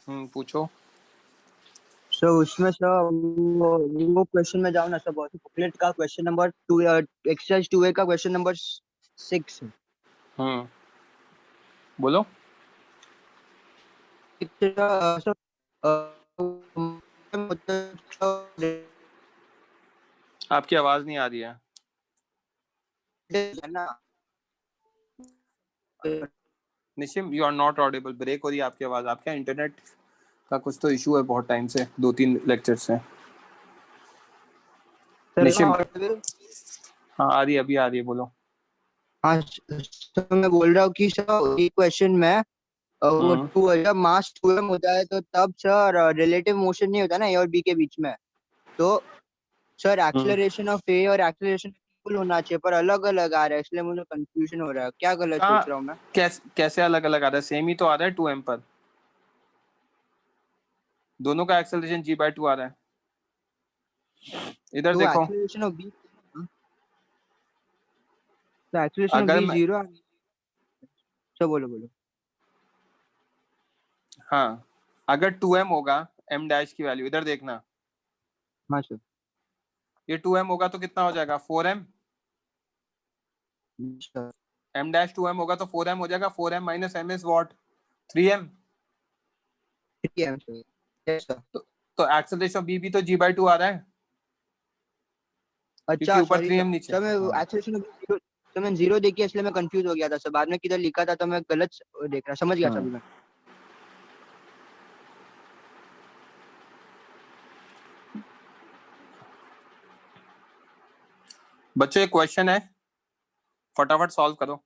पूछो। सर उसमें सर वो क्वेश्चन में जाओ ना सर, बहुत बुकलेट का क्वेश्चन नंबर 2, एक्सरसाइज 2A का क्वेश्चन नंबर 6। हम्म बोलो। सर आपकी आवाज नहीं आ रही है। है ना। Nishim, you are not audible, break हो रही है आपकी आवाज। आपका इंटरनेट का कुछ तो इशू है, बहुत टाइम से, 2-3 लेक्चर से। सर निशिम, हाँ आ रही है, अभी आ रही है, बोलो। हाँ सर, मैं बोल रहा हूँ कि सर एक क्वेश्चन में वो हम्म टू जब मास 2m होता है तो तब सर रिलेटिव मोशन नहीं होता ना ए और बी के बीच में। तो सर हम्म एक्सेलरेशन ऑफ ए और एक्सेलरेशन इक्वल होना चाहिए, पर अलग अलग आ रहा है, इसलिए मुझे कंफ्यूजन हो रहा है, क्या गलत कहाँ? सोच रहा हूँ मैं। कैसे अलग अलग आ रहा है? सेम ही तो आ रहा है 2m पर। दोनों का एक्सेलरेशन g/2 आ रहा है। इधर तो देखो। एक्सेलरेशन ऑफ बी, तो एक्सेलरेशन ऑफ अगर बी मैं, जीरो। सर बोलो बोलो। हाँ, अगर 2m होगा, m डैश की वैल्यू इधर देखना। हाँ सर। ये 2m होगा तो कितना हो जाएगा? 4m। Sir m dash 2m होगा तो 4m हो जाएगा। 4m minus m is what? 3m। ठीक है सर। Yes sir. तो एक्सेलरेशन ऑफ b भी तो g/2 आ रहा है, क्योंकि अच्छा ऊपर सॉरी सर। 3m नीचे। सर मैं हाँ। एक्सेलरेशन ऑफ जीरो, तो मैं जीरो देखी इसलिए मैं कंफ्यूज हो गया था सर, बाद में किधर लिखा था तो मैं गलत देख रहा, समझ गया सर हम्म अभी मैं। बच्चों, एक क्वेश्चन है, फटाफट सॉल्व करो।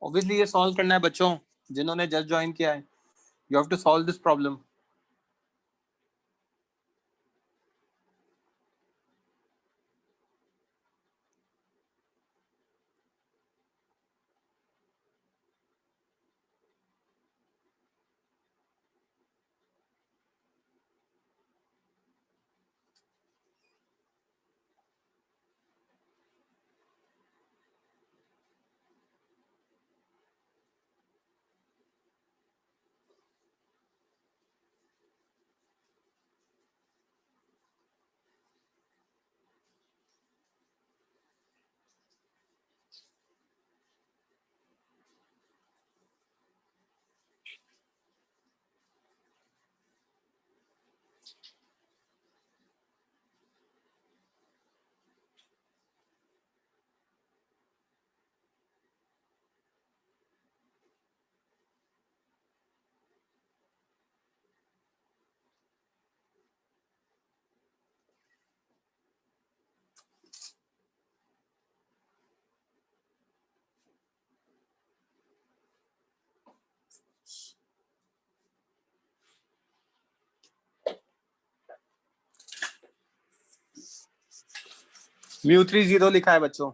ऑब्वियसली ये सॉल्व करना है बच्चों, जिन्होंने जस्ट ज्वाइन किया है। You have to solve this problem. म्यू3 0 लिखा है बच्चों।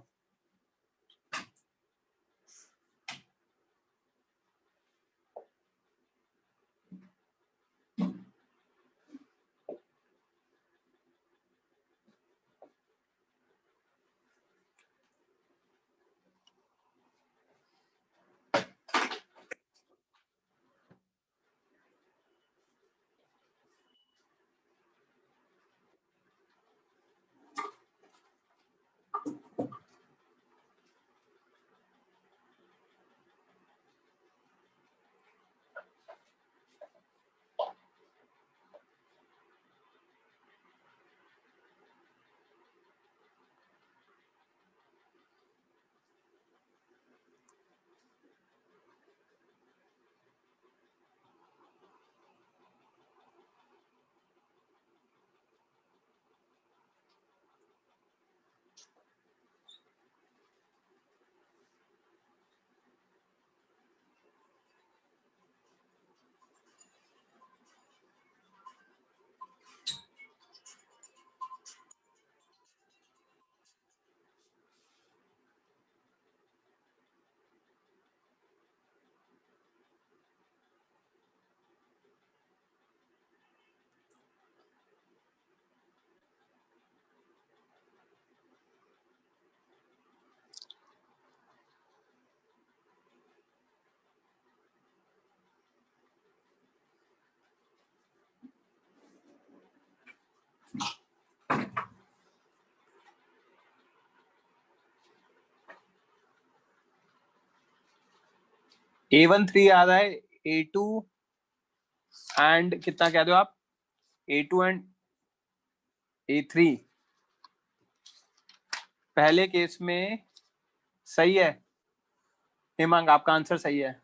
A1 3 आ रहा है, A2 एंड कितना कह दो आप, A2 एंड A3 पहले केस में सही है। हिमांग आपका आंसर सही है,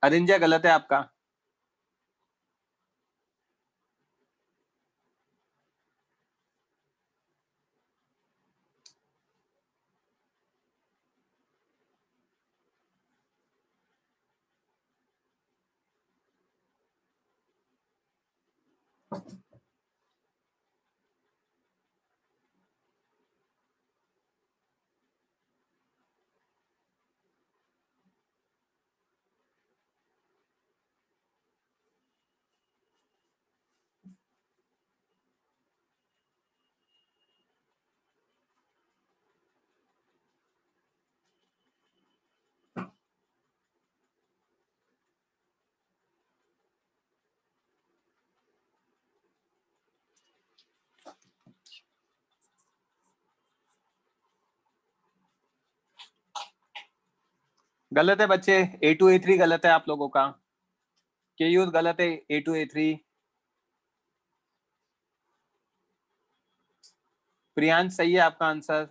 अरिंजा गलत है आपका। गलत है बच्चे, A2 A3 गलत है आप लोगों का। केयूर गलत है, A2 A3। प्रियांश सही है आपका आंसर।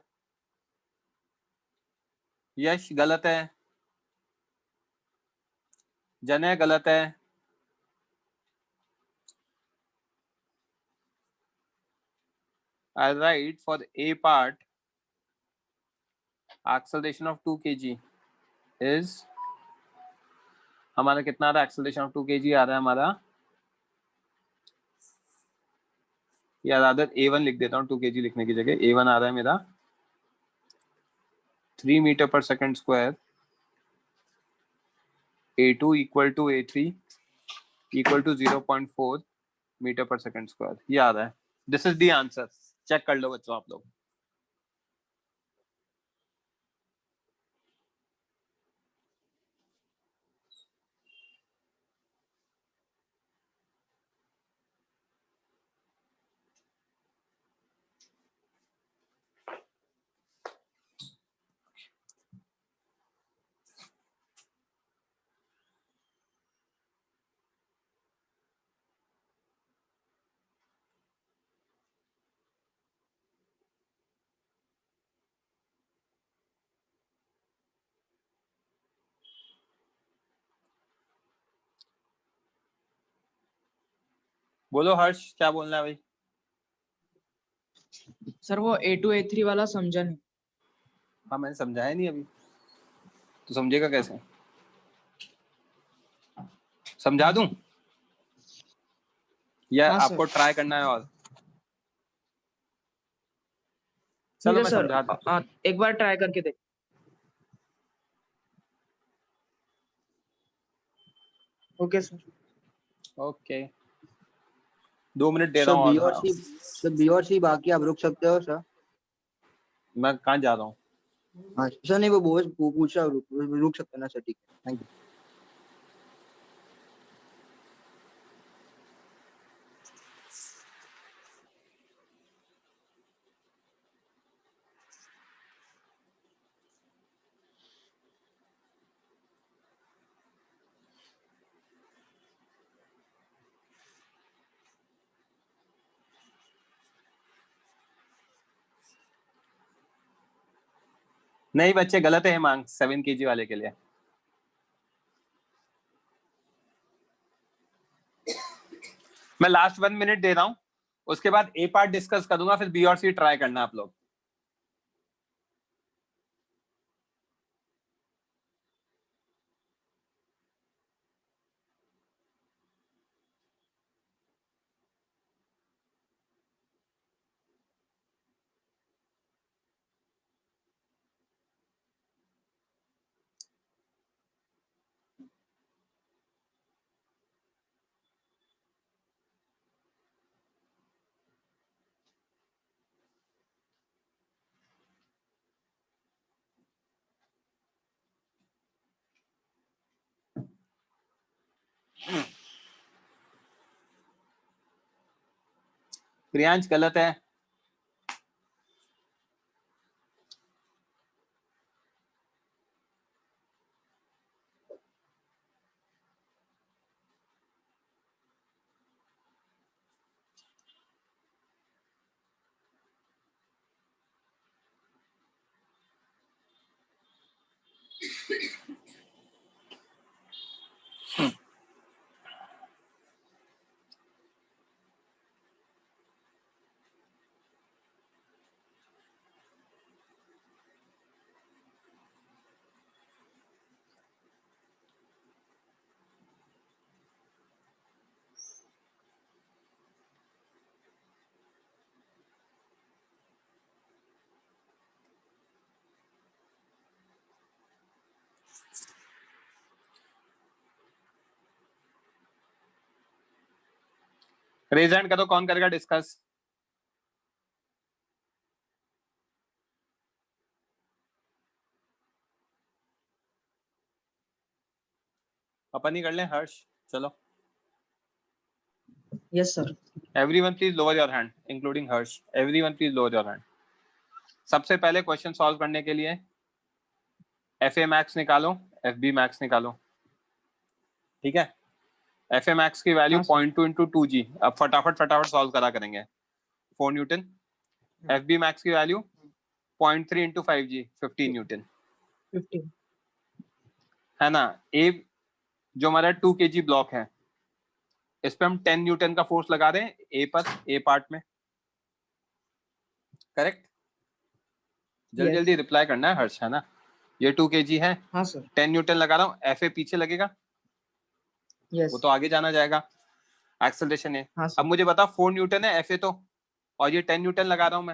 यश गलत है। जनय गलत है। I write for A part, acceleration of 2 kg is, हमारा कितना आ रहा है, acceleration of 2 kg आ रहा है हमारा, या आदत A1 लिख देता हूँ 2 kg लिखने की जगह। A1 आ रहा है मेरा 3 मीटर पर second square, A2 equal to A3 equal to 0.4 metre पर सेकंड स्क्वायर, ये आ रहा है। This is the answer, check कर लो बच्चों आप लोग। बोलो हर्ष, क्या बोलना है भाई? सर वो A2 A3 वाला समझा नहीं। हाँ मैंने समझाया नहीं अभी, तो समझेगा कैसे? समझा दूं या हाँ, आपको ट्राई करना है? और चलो ठीक मैं है सर, समझा देता हूँ। एक बार ट्राई करके देख। Okay sir. ओके 2 मिनट दे रहा सर हूँ बी और और हाँ, सी, सर बी और सी बाकी आप रुक सकते हो सर। मैं कहाँ जा रहा हूँ? हाँ सर, नहीं वो पूछ रहा, रुक सकते हैं ना सर, ठीक है, थैंक यू। नहीं बच्चे गलत है मांग 7 kg वाले के लिए। मैं लास्ट 1 मिनट दे रहा हूँ, उसके बाद ए पार्ट डिस्कस करूंगा, फिर बी और सी ट्राई करना आप लोग। प्रियांश गलत है। रेज हैंड करो, कौन करेगा डिस्कस? अपन ही कर लें हर्ष, चलो। Yes sir. Everyone please lower your hand including Harsh, everyone please lower your hand. सबसे पहले क्वेश्चन सॉल्व करने के लिए एफ ए मैक्स निकालो, एफ बी मैक्स निकालो, ठीक है? एफ ए मैक्स की वैल्यू हाँ, सर। 0.2 into 2G। अब फटाफट सॉल्व करा करेंगे। 4 न्यूटन। एफ बी मैक्स की वैल्यू 0.3 इंटू 5G 15 न्यूटन, 15। है ना? ए जो हमारा 2 kg ब्लॉक है, इस पे हम 10 न्यूटन का फोर्स लगा रहे हैं ए पर, ए पार्ट में, करेक्ट? जल्दी Yes. जल्दी रिप्लाई करना है हर्ष, है ना? ये 2 kg है, हाँ सर। 10 न्यूटन लगा रहा हूँ, एफ ए पीछे लगेगा, यस। वो तो आगे जाना जाएगा, एक्सेलरेशन है। हाँ अब सर। मुझे बता 4 न्यूटन है एफ ए तो, और ये 10 न्यूटन लगा रहा हूँ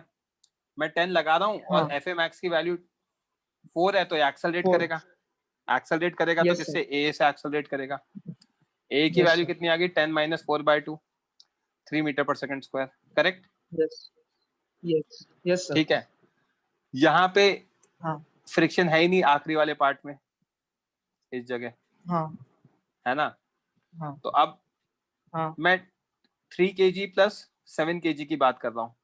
मैं 10 लगा रहा हूँ, और हाँ। एफ ए मैक्स की वैल्यू 4 है, तो ये एक्सेलरेट 4। करेगा। एक्सेलरेट करेगा तो Yes, किससे? ए से एक्सेलरेट करेगा। ए की Yes, वैल्यू sir. कितनी आ गई? 10 माइनस 4/2, 3 मीटर पर second square, correct? Yes. Yes. Yes, sir. ठीक है, यहाँ पे हाँ। फ्रिक्शन है ही नहीं आखिरी वाले पार्ट में, इस जगह, हाँ। है ना? हाँ। तो अब हाँ। मैं 3 kg प्लस 7 kg की बात कर रहा हूँ।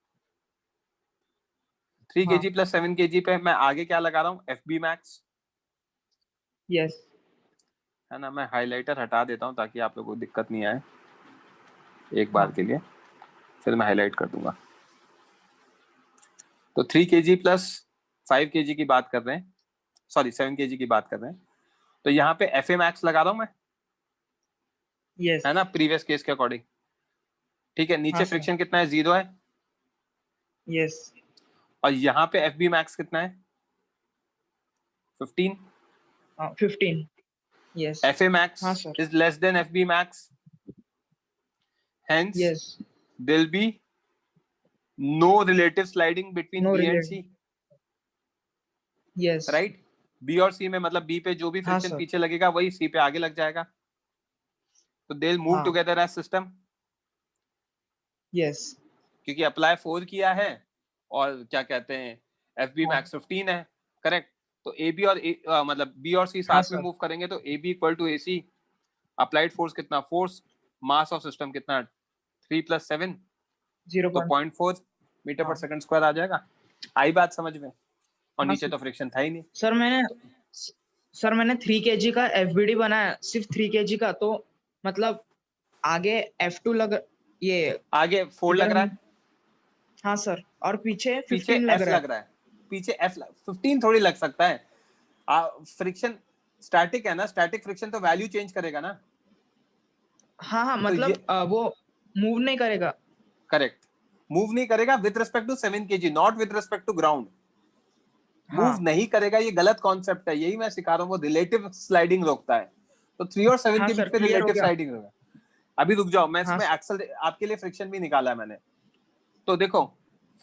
3 हाँ। kg प्लस 7 kg पे मैं आगे क्या लगा रहा हूँ? F B max, Yes. है ना? मैं हाइलाइटर हटा देता हूँ ताकि आप लोगों को दिक्कत नहीं आए एक बार हाँ। के लिए, फिर मैं हाईलाइट कर दूंगा। तो 3 kg प्लस 5 kg की बात कर रहे हैं, सॉरी 7 kg की बात कर रहे हैं, तो यहाँ पे एफ ए मैक्स लगा रहा हूँ मैं, Yes. है ना? प्रीवियस केस के अकॉर्डिंग, ठीक है? नीचे हाँ, सर। फ्रिक्शन कितना है? 0 है। Yes. और यहाँ पे एफ बी मैक्स कितना है? 15। 15. Yes. एफ ए मैक्स हाँ, sir. Is less than F B max, hence Yes. there'll be no relative sliding between No B and relation. C, Yes. Right. B और C में मतलब B पे जो भी हाँ फ्रिक्शन सर। पीछे लगेगा वही सी पे आगे लग जाएगा, तो दे मूव हाँ। Together as system, Yes. क्योंकि अप्लाई 4 किया है और क्या कहते हैं एफ बी हाँ। मैक्स 15 है, करेक्ट। तो ए बी और मतलब बी और सी हाँ साथ में सर। मूव करेंगे तो A B equal to A C, applied force कितना, फोर्स मास ऑफ सिस्टम कितना 3 + 7, तो 0. 0.4 मीटर पर हाँ। सेकंड स्क्वायर आ जाएगा। आई बात समझ में? और हाँ नीचे सर। तो फ्रिक्शन था ही नहीं। सर मैंने 3 kg का FBD बनाया, सिर्फ 3 kg का, तो मतलब आगे F2 लग, ये आगे 4 इधर लग रहा हम, है, हाँ सर, और पीछे पीछे 15 लग एफ रहा है। लग रहा है, पीछे एफ 15 थोड़ी लग सकता है। फ्रिक्शन स्टैटिक है ना, स्टैटिक फ्रिक्शन तो वैल्यू चेंज करेगा ना। हाँ हाँ, तो ये मतलब वो मूव नहीं करेगा। करेक्ट, मूव नहीं करेगा with respect to 7 kg, not with respect to ground. Move हाँ नहीं करेगा, ये गलत कॉन्सेप्ट है, यही मैं सिखा रहा हूँ, वो रिलेटिव स्लाइडिंग रोकता है। तो 3 और 7 हाँ के सर, बीच में क्लियर हो रिलेटिव गया। स्लाइडिंग होगा। अभी रुक जाओ, मैं हाँ इसमें सर। एक्सल आपके लिए फ्रिक्शन भी निकाला है मैंने। तो देखो,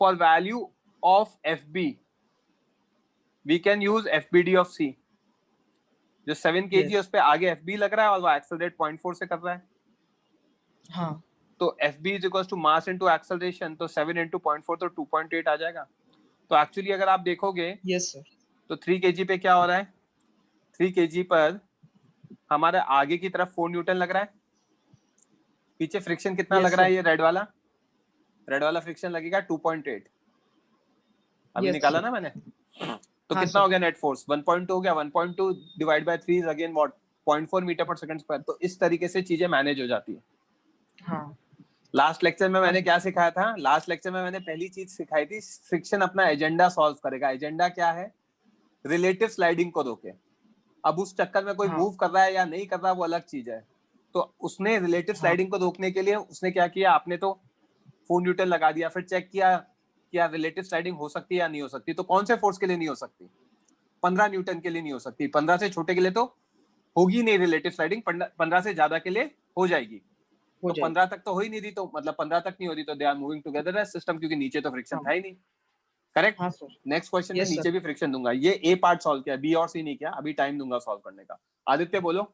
for value of F B we can use F B D of C. जो 7 kg है यस। उस पे आगे एफ बी लग रहा है और वो एक्सेलरेट 0.4 से कर रहा है। हाँ। तो F B is equal to mass into acceleration, तो 7 इंटू 0.4 तो 2.8 आ जाएगा। तो एक्चुअली अगर आप देखोगे यस सर। तो 3 kg पे क्या हो रहा है, 3 kg पर हमारे आगे की तरफ 4 न्यूटन लग रहा है, पीछे फ्रिक्शन कितना लग यस रहा है, सर। ये रेड वाला फ्रिक्शन लगेगा 2.8। अभी यस निकाला सर। ना मैंने। तो हाँ कितना सर। हो गया नेट फोर्स, 1.2 हो गया, 1.2 divide by 3 is again what, 0.4 metre पर सेकंड स्क्वायर। तो इस तरीके से चीजें मैनेज हो जाती है। हाँ। लास्ट लेक्चर में हाँ मैंने सर। क्या सिखाया था, लास्ट लेक्चर में मैंने पहली चीज सिखाई थी, फ्रिक्शन अपना एजेंडा सॉल्व करेगा। एजेंडा क्या है, रिलेटिव स्लाइडिंग को रोके। अब उस चक्कर में कोई हाँ। मूव कर रहा है या नहीं कर रहा है वो अलग चीज है। तो उसने रिलेटिव हाँ। स्लाइडिंग को रोकने के लिए उसने क्या किया, आपने तो 4 न्यूटन लगा दिया, फिर चेक किया क्या रिलेटिव स्लाइडिंग हो सकती है या नहीं हो सकती। तो कौन से फोर्स के लिए नहीं हो सकती, 15 न्यूटन के लिए नहीं हो सकती, 15 से छोटे के लिए तो होगी नहीं रिलेटिव स्लाइडिंग, 15 से ज्यादा के लिए हो जाएगी। हो तो जाएगी। 15 तक तो हो ही नहीं रही, तो मतलब 15 तक नहीं हो रही तो they are moving together as system, क्योंकि नीचे तो फ्रिक्शन हाँ। था ही नहीं। करेक्ट। हाँ सर। नेक्स्ट क्वेश्चन में यस नीचे सर। भी फ्रिक्शन दूंगा। ये ए पार्ट सॉल्व किया, बी और सी नहीं किया, अभी टाइम दूंगा सॉल्व करने का। आदित्य बोलो।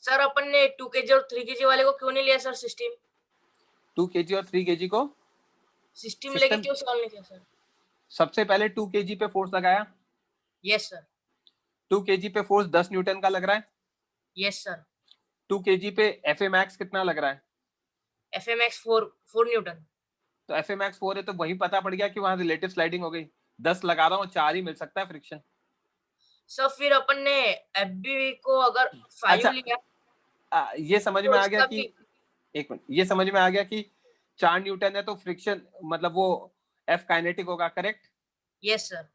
सर अपन ने 2 kg और 3 kg वाले को क्यों नहीं लिया सर सिस्टम? 2 kg और 3 kg को सिस्टम लेके सिस्टम, क्यों सॉल्व नहीं किया सर? सबसे पहले 2 kg पे फोर्स लगाया, यस सर। 2 kg पे फोर्स 10 न्यूटन का लग रहा है। Yes sir. 2 kg पे एफ ए मैक्स कितना लग रहा है, FMX 4 न्यूटन। तो एफ ए मैक्स 4 है, तो वही पता पड़ गया कि वहां रिलेटिव स्लाइडिंग हो गई। 10 लगा रहा हूँ, 4 ही मिल सकता है फ्रिक्शन। सर फिर अपन ने FB को अगर 5 अच्छा, लिया ये समझ तो में आ गया इसका कि, भी। एक मिनट, ये समझ में आ गया कि 4 न्यूटन है तो फ्रिक्शन मतलब वो एफ काइनेटिक होगा, करेक्ट। Yes sir.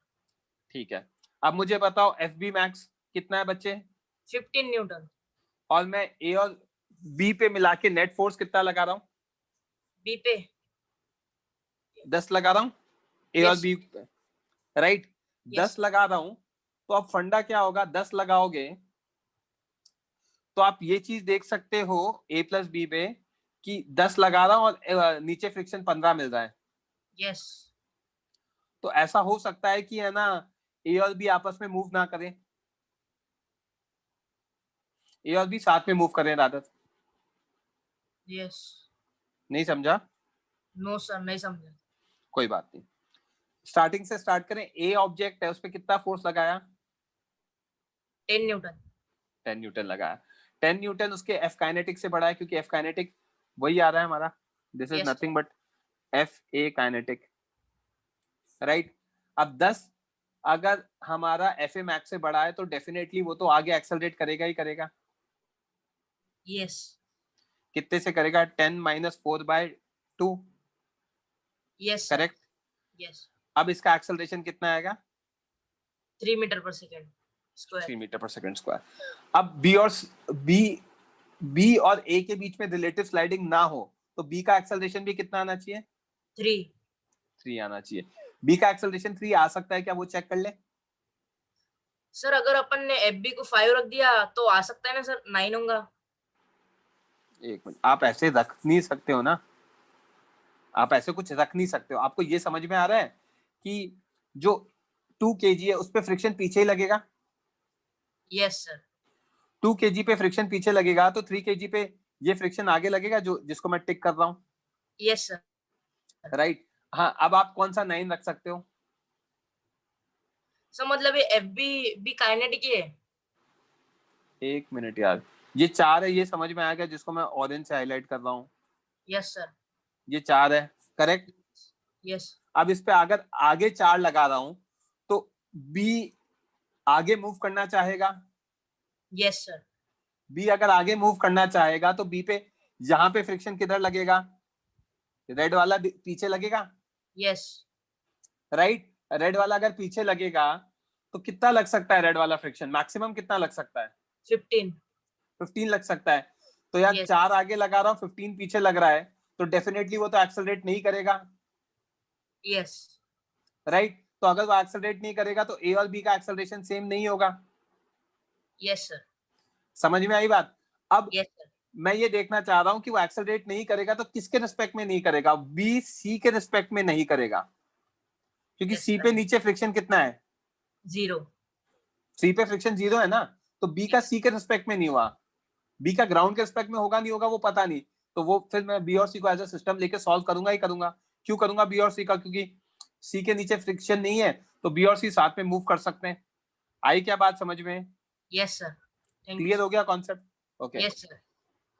ठीक है, अब मुझे बताओ एफ बी मैक्स कितना है बच्चे, 15 न्यूटन। और मैं ए और बी पे मिला के नेट फोर्स कितना लगा रहा हूँ, बी पे 10 लगा रहा हूँ ए और यस बी पे, राइट। 10 यस लगा रहा हूँ, तो अब फंडा क्या होगा, 10 लगाओगे तो आप ये चीज देख सकते हो ए प्लस बी पे कि 10 लगा रहा हूं और नीचे फ्रिक्शन 15 मिल रहा है। यस। तो ऐसा हो सकता है कि है ना ए और बी आपस में मूव ना करें, ए और बी साथ में मूव करें रादर। यस। नहीं समझा? नो सर, नहीं समझा। कोई बात नहीं, स्टार्टिंग से स्टार्ट करें। ए ऑब्जेक्ट है, उस पर कितना फोर्स लगाया, 10 न्यूटन। 10 न्यूटन लगाया। 10 न्यूटन उसके एफ काइनेटिक से बड़ा है, क्योंकि एफ काइनेटिक वही आ रहा है हमारा, this is yes nothing but F A kinetic, right. अब 10 अगर हमारा एफ ए मैक्स से बड़ा है तो डेफिनेटली वो तो आगे एक्सेलरेट करेगा ही करेगा। यस। कितने से करेगा, 10 - 4/2, यस सर। करेक्ट। यस। अब इसका एक्सेलरेशन कितना आएगा, 3 मीटर पर सेकेंड 3 स्क्वायर। मीटर पर सेकंड स्क्वायर। अब बी और ए के बीच में रिलेटिव स्लाइडिंग ना हो तो बी का एक्सेलरेशन भी कितना आना चाहिए, 3। 3 आना चाहिए। बी का एक्सेलरेशन 3 आ सकता है क्या, वो चेक कर ले। सर अगर अपन ने FB को 5 रख दिया तो आ सकता है ना सर, 9 होगा। एक मिनट, आप ऐसे रख नहीं सकते हो ना, आप ऐसे कुछ रख नहीं सकते हो। आपको ये समझ में आ रहा है कि जो 2 kg है उस पे फ्रिक्शन पीछे ही लगेगा, यस सर। 2 kg पे फ्रिक्शन पीछे लगेगा तो 3 kg पे ये फ्रिक्शन आगे लगेगा जो जिसको मैं टिक कर रहा हूँ, यस सर। राइट। हाँ अब आप कौन सा 9 रख सकते हो? सर मतलब ये एफ बी काइनेटिक ही है। एक मिनट यार, ये 4 है, ये समझ में आ गया जिसको मैं ऑरेंज से हाईलाइट कर रहा हूँ, यस सर। ये 4 है, करेक्ट। यस। अब इस पे अगर आगे 4 लगा रहा हूं तो बी आगे मूव करना चाहेगा, यस सर। बी अगर आगे मूव करना चाहेगा तो बी पे यहां पे फ्रिक्शन किधर लगेगा, रेड वाला पीछे लगेगा, यस। राइट। रेड वाला अगर पीछे लगेगा तो कितना लग सकता है रेड वाला फ्रिक्शन, मैक्सिमम कितना लग सकता है? 15। 15 लग सकता है। तो यार यस। 4 आगे लगा रहा हूं 15 पीछे लग रहा है तो डेफिनेटली वो तो एक्सेलरेट नहीं करेगा, यस। राइट। तो अगर वो एक्सेलरेट नहीं करेगा तो ए और बी का एक्सेलरेशन सेम नहीं होगा। Yes sir. समझ में आई बात? अब यस सर। मैं ये देखना चाह रहा हूं कि वो एक्सेलरेट नहीं करेगा तो किसके रिस्पेक्ट में नहीं करेगा, बी सी के रिस्पेक्ट में नहीं करेगा, क्योंकि यस सी सर। पे नीचे फ्रिक्शन कितना है, 0। सी पे फ्रिक्शन 0 है ना, तो बी का सी के रिस्पेक्ट में नहीं हुआ, बी का ग्राउंड के रिस्पेक्ट में होगा नहीं होगा वो पता नहीं। तो वो फिर मैं बी और सी को एज अ सिस्टम लेके सॉल्व करूंगा ही करूंगा। क्यों करूंगा बी और सी का? क्योंकि सी के नीचे फ्रिक्शन नहीं है तो बी और सी साथ में मूव कर सकते हैं। आई क्या बात समझ में? Yes sir. Thank you clear sir. हो गया कॉन्सेप्ट? ओके। Yes sir.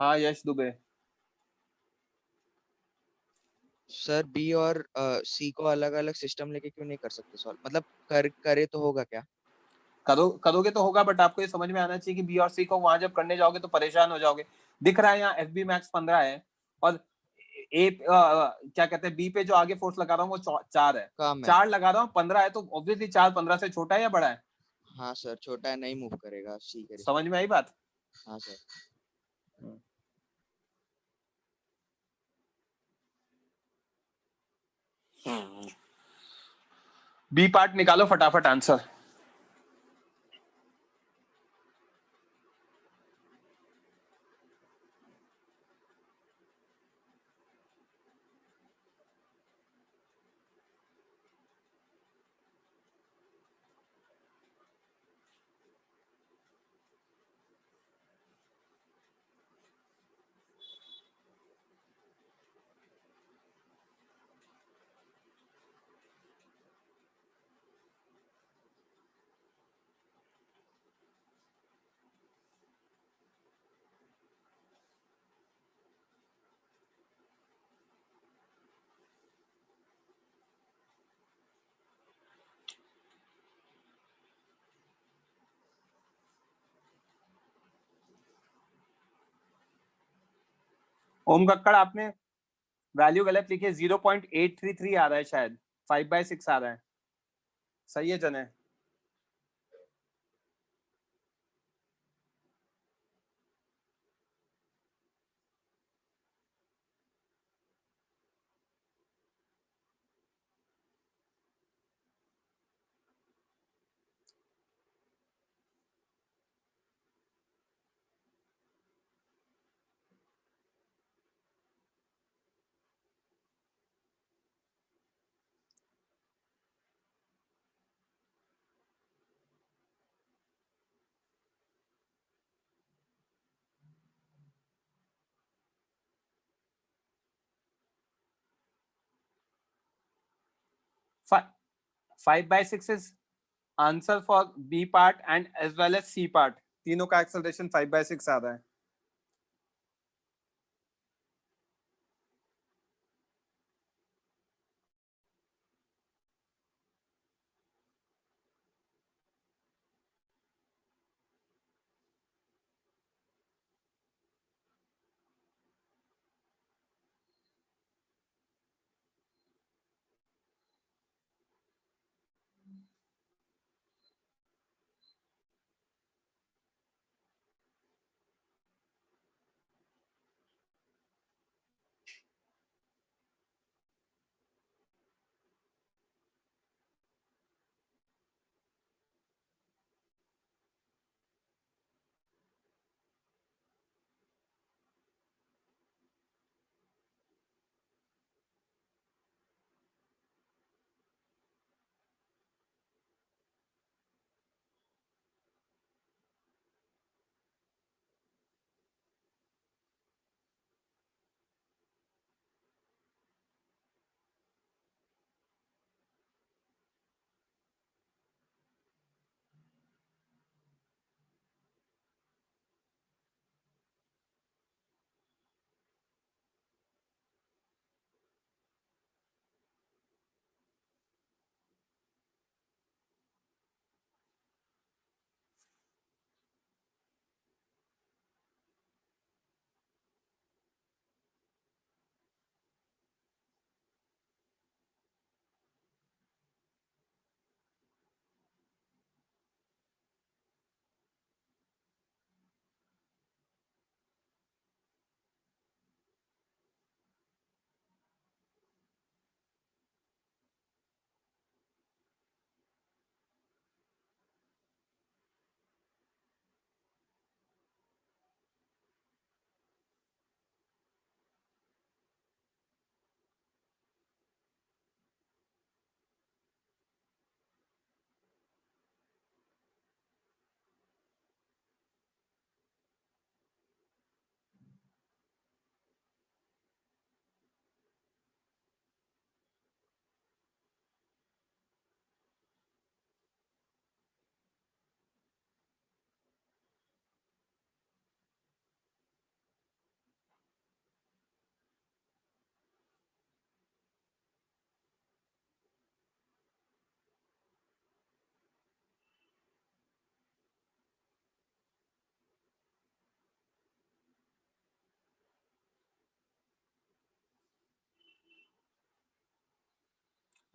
हाँ यश दुबे। सर बी और सी को अलग अलग सिस्टम लेके क्यों नहीं कर सकते सॉल्व, मतलब करे तो होगा क्या? करोगे तो होगा, बट आपको ये समझ में आना चाहिए कि बी और सी को वहां जब करने जाओगे तो परेशान हो जाओगे। दिख रहा है यहाँ एफ बी मैक्स 15 है और क्या कहते हैं बी पे जो आगे फोर्स लगा रहा हूँ वो 4 है, काम है। 4 लगा रहा हूँ 15 है, तो ऑब्वियसली 4 15 से छोटा है या बड़ा है? हाँ सर छोटा है, नहीं मूव करेगा सी के समझ में आई बात? हाँ सर। बी पार्ट निकालो फटाफट आंसर। ओम कक्कड़ आपने वैल्यू गलत लिखी है, 0.833 आ रहा है शायद, 5/6 आ रहा है। सही है जने? Five by six is answer for B part and as well as C part, तीनों का एक्सेलरेशन 5/6 आ रहा है।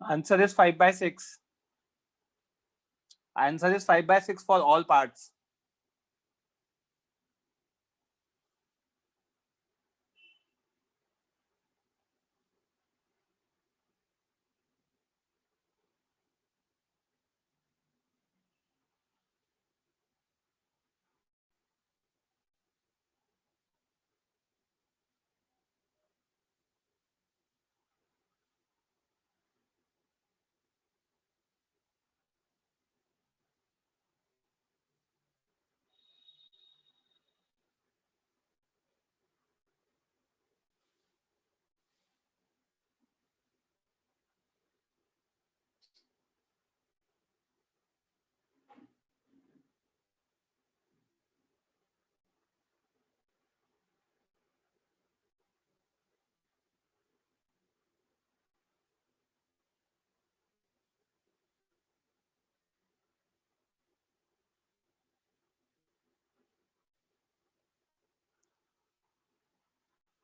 Answer is 5/6. Answer is 5/6 for all parts.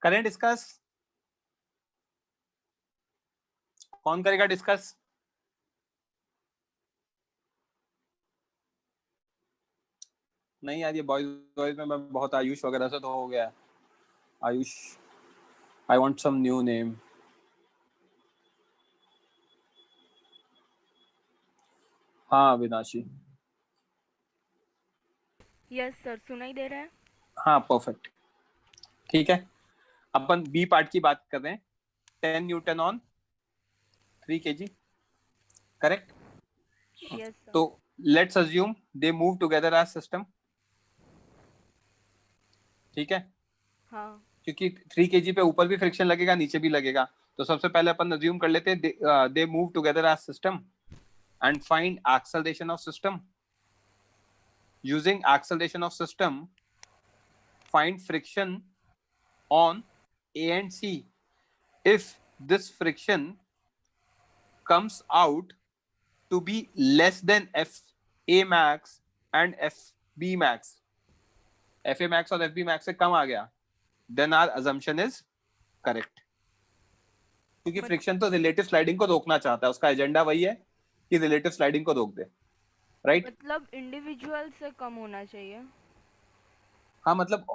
करें डिस्कस? कौन करेगा डिस्कस? नहीं यार, ये बॉयज में मैं बहुत आयुष वगैरह से तो हो गया। Ayush, I want some new name. हाँ विनाशी। यस सर, सुनाई दे रहा है? हाँ परफेक्ट, ठीक है। अपन बी पार्ट की बात कर रहे हैं। 10 newton on 3 kg, correct? Yes sir. तो let's assume they move together as system, ठीक है? हाँ क्योंकि 3 kg पे ऊपर भी फ्रिक्शन लगेगा, नीचे भी लगेगा। तो सबसे पहले अपन अज्यूम कर लेते हैं they move together as system and find acceleration of system. Using acceleration of system, find friction on A and C. If this friction comes out to be less than FA max and FB max, FA max और FB max से कम आ गया, then our assumption is correct. क्योंकि friction तो relative sliding को रोकना चाहता है, उसका एजेंडा वही है कि रिलेटिव स्लाइडिंग को रोक दे, राइट? मतलब इंडिविजुअल से कम होना चाहिए। हाँ मतलब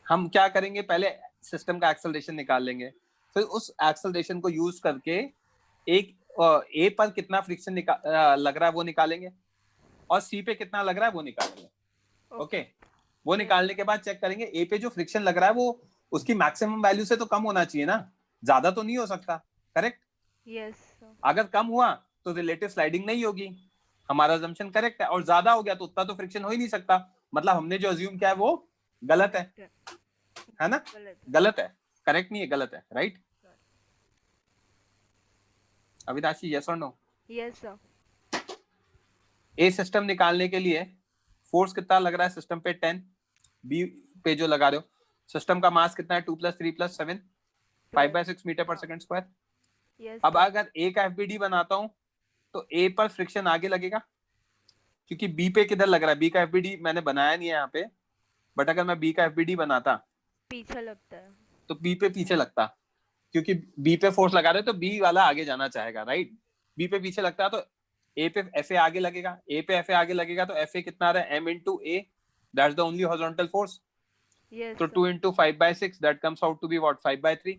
हम क्या करेंगे, पहले सिस्टम का एक्सेलरेशन निकाल लेंगे, फिर उस एक्सेलरेशन को यूज करके एक ए पर कितना फ्रिक्शन लग रहा है वो निकालेंगे और सी पे कितना लग रहा है वो निकालेंगे। ओके, वो निकालने के बाद चेक करेंगे ए पे जो फ्रिक्शन लग रहा है वो उसकी मैक्सिमम वैल्यू से तो कम होना चाहिए ना, ज्यादा तो नहीं हो सकता, करेक्ट? यस। अगर कम हुआ तो रिलेटिव स्लाइडिंग नहीं होगी, हमारा अजम्पशन करेक्ट है, और ज्यादा हो गया तो उतना तो फ्रिक्शन हो ही नहीं सकता, मतलब हमने जो अज्यूम किया है वो गलत है ना? गलत है, करेक्ट नहीं है, गलत है, राइट? अविनाशी, यस और no? Yes sir. A system निकालने के लिए फोर्स कितना लग रहा है सिस्टम पे? 10। बी पे जो लगा रहे हो, सिस्टम का मास कितना है? 2 + 3 + 7, 5/6 मीटर पर सेकंड स्क्वायर। यस। अब अगर ए का एफबीडी बनाता हूं तो ए पर फ्रिक्शन आगे लगेगा, क्योंकि बी पे किधर लग रहा है? बी का एफबीडी मैंने बनाया नहीं है यहाँ पे, बट अगर मैं बी का एफबीडी बनाता पीछे लगता है तो बी पे पीछे लगता, क्योंकि बी पे फोर्स लगा रहे तो बी वाला आगे जाना चाहेगा, राइट? बी पे पीछे लगता है तो ए पे एफ ए आगे लगेगा, ए पे एफ ए आगे लगेगा तो एफ ए कितना आ रहा है? m into a, that's the only horizontal force. Yes. तो 2 into 5/6, that comes out to be what? 5/3.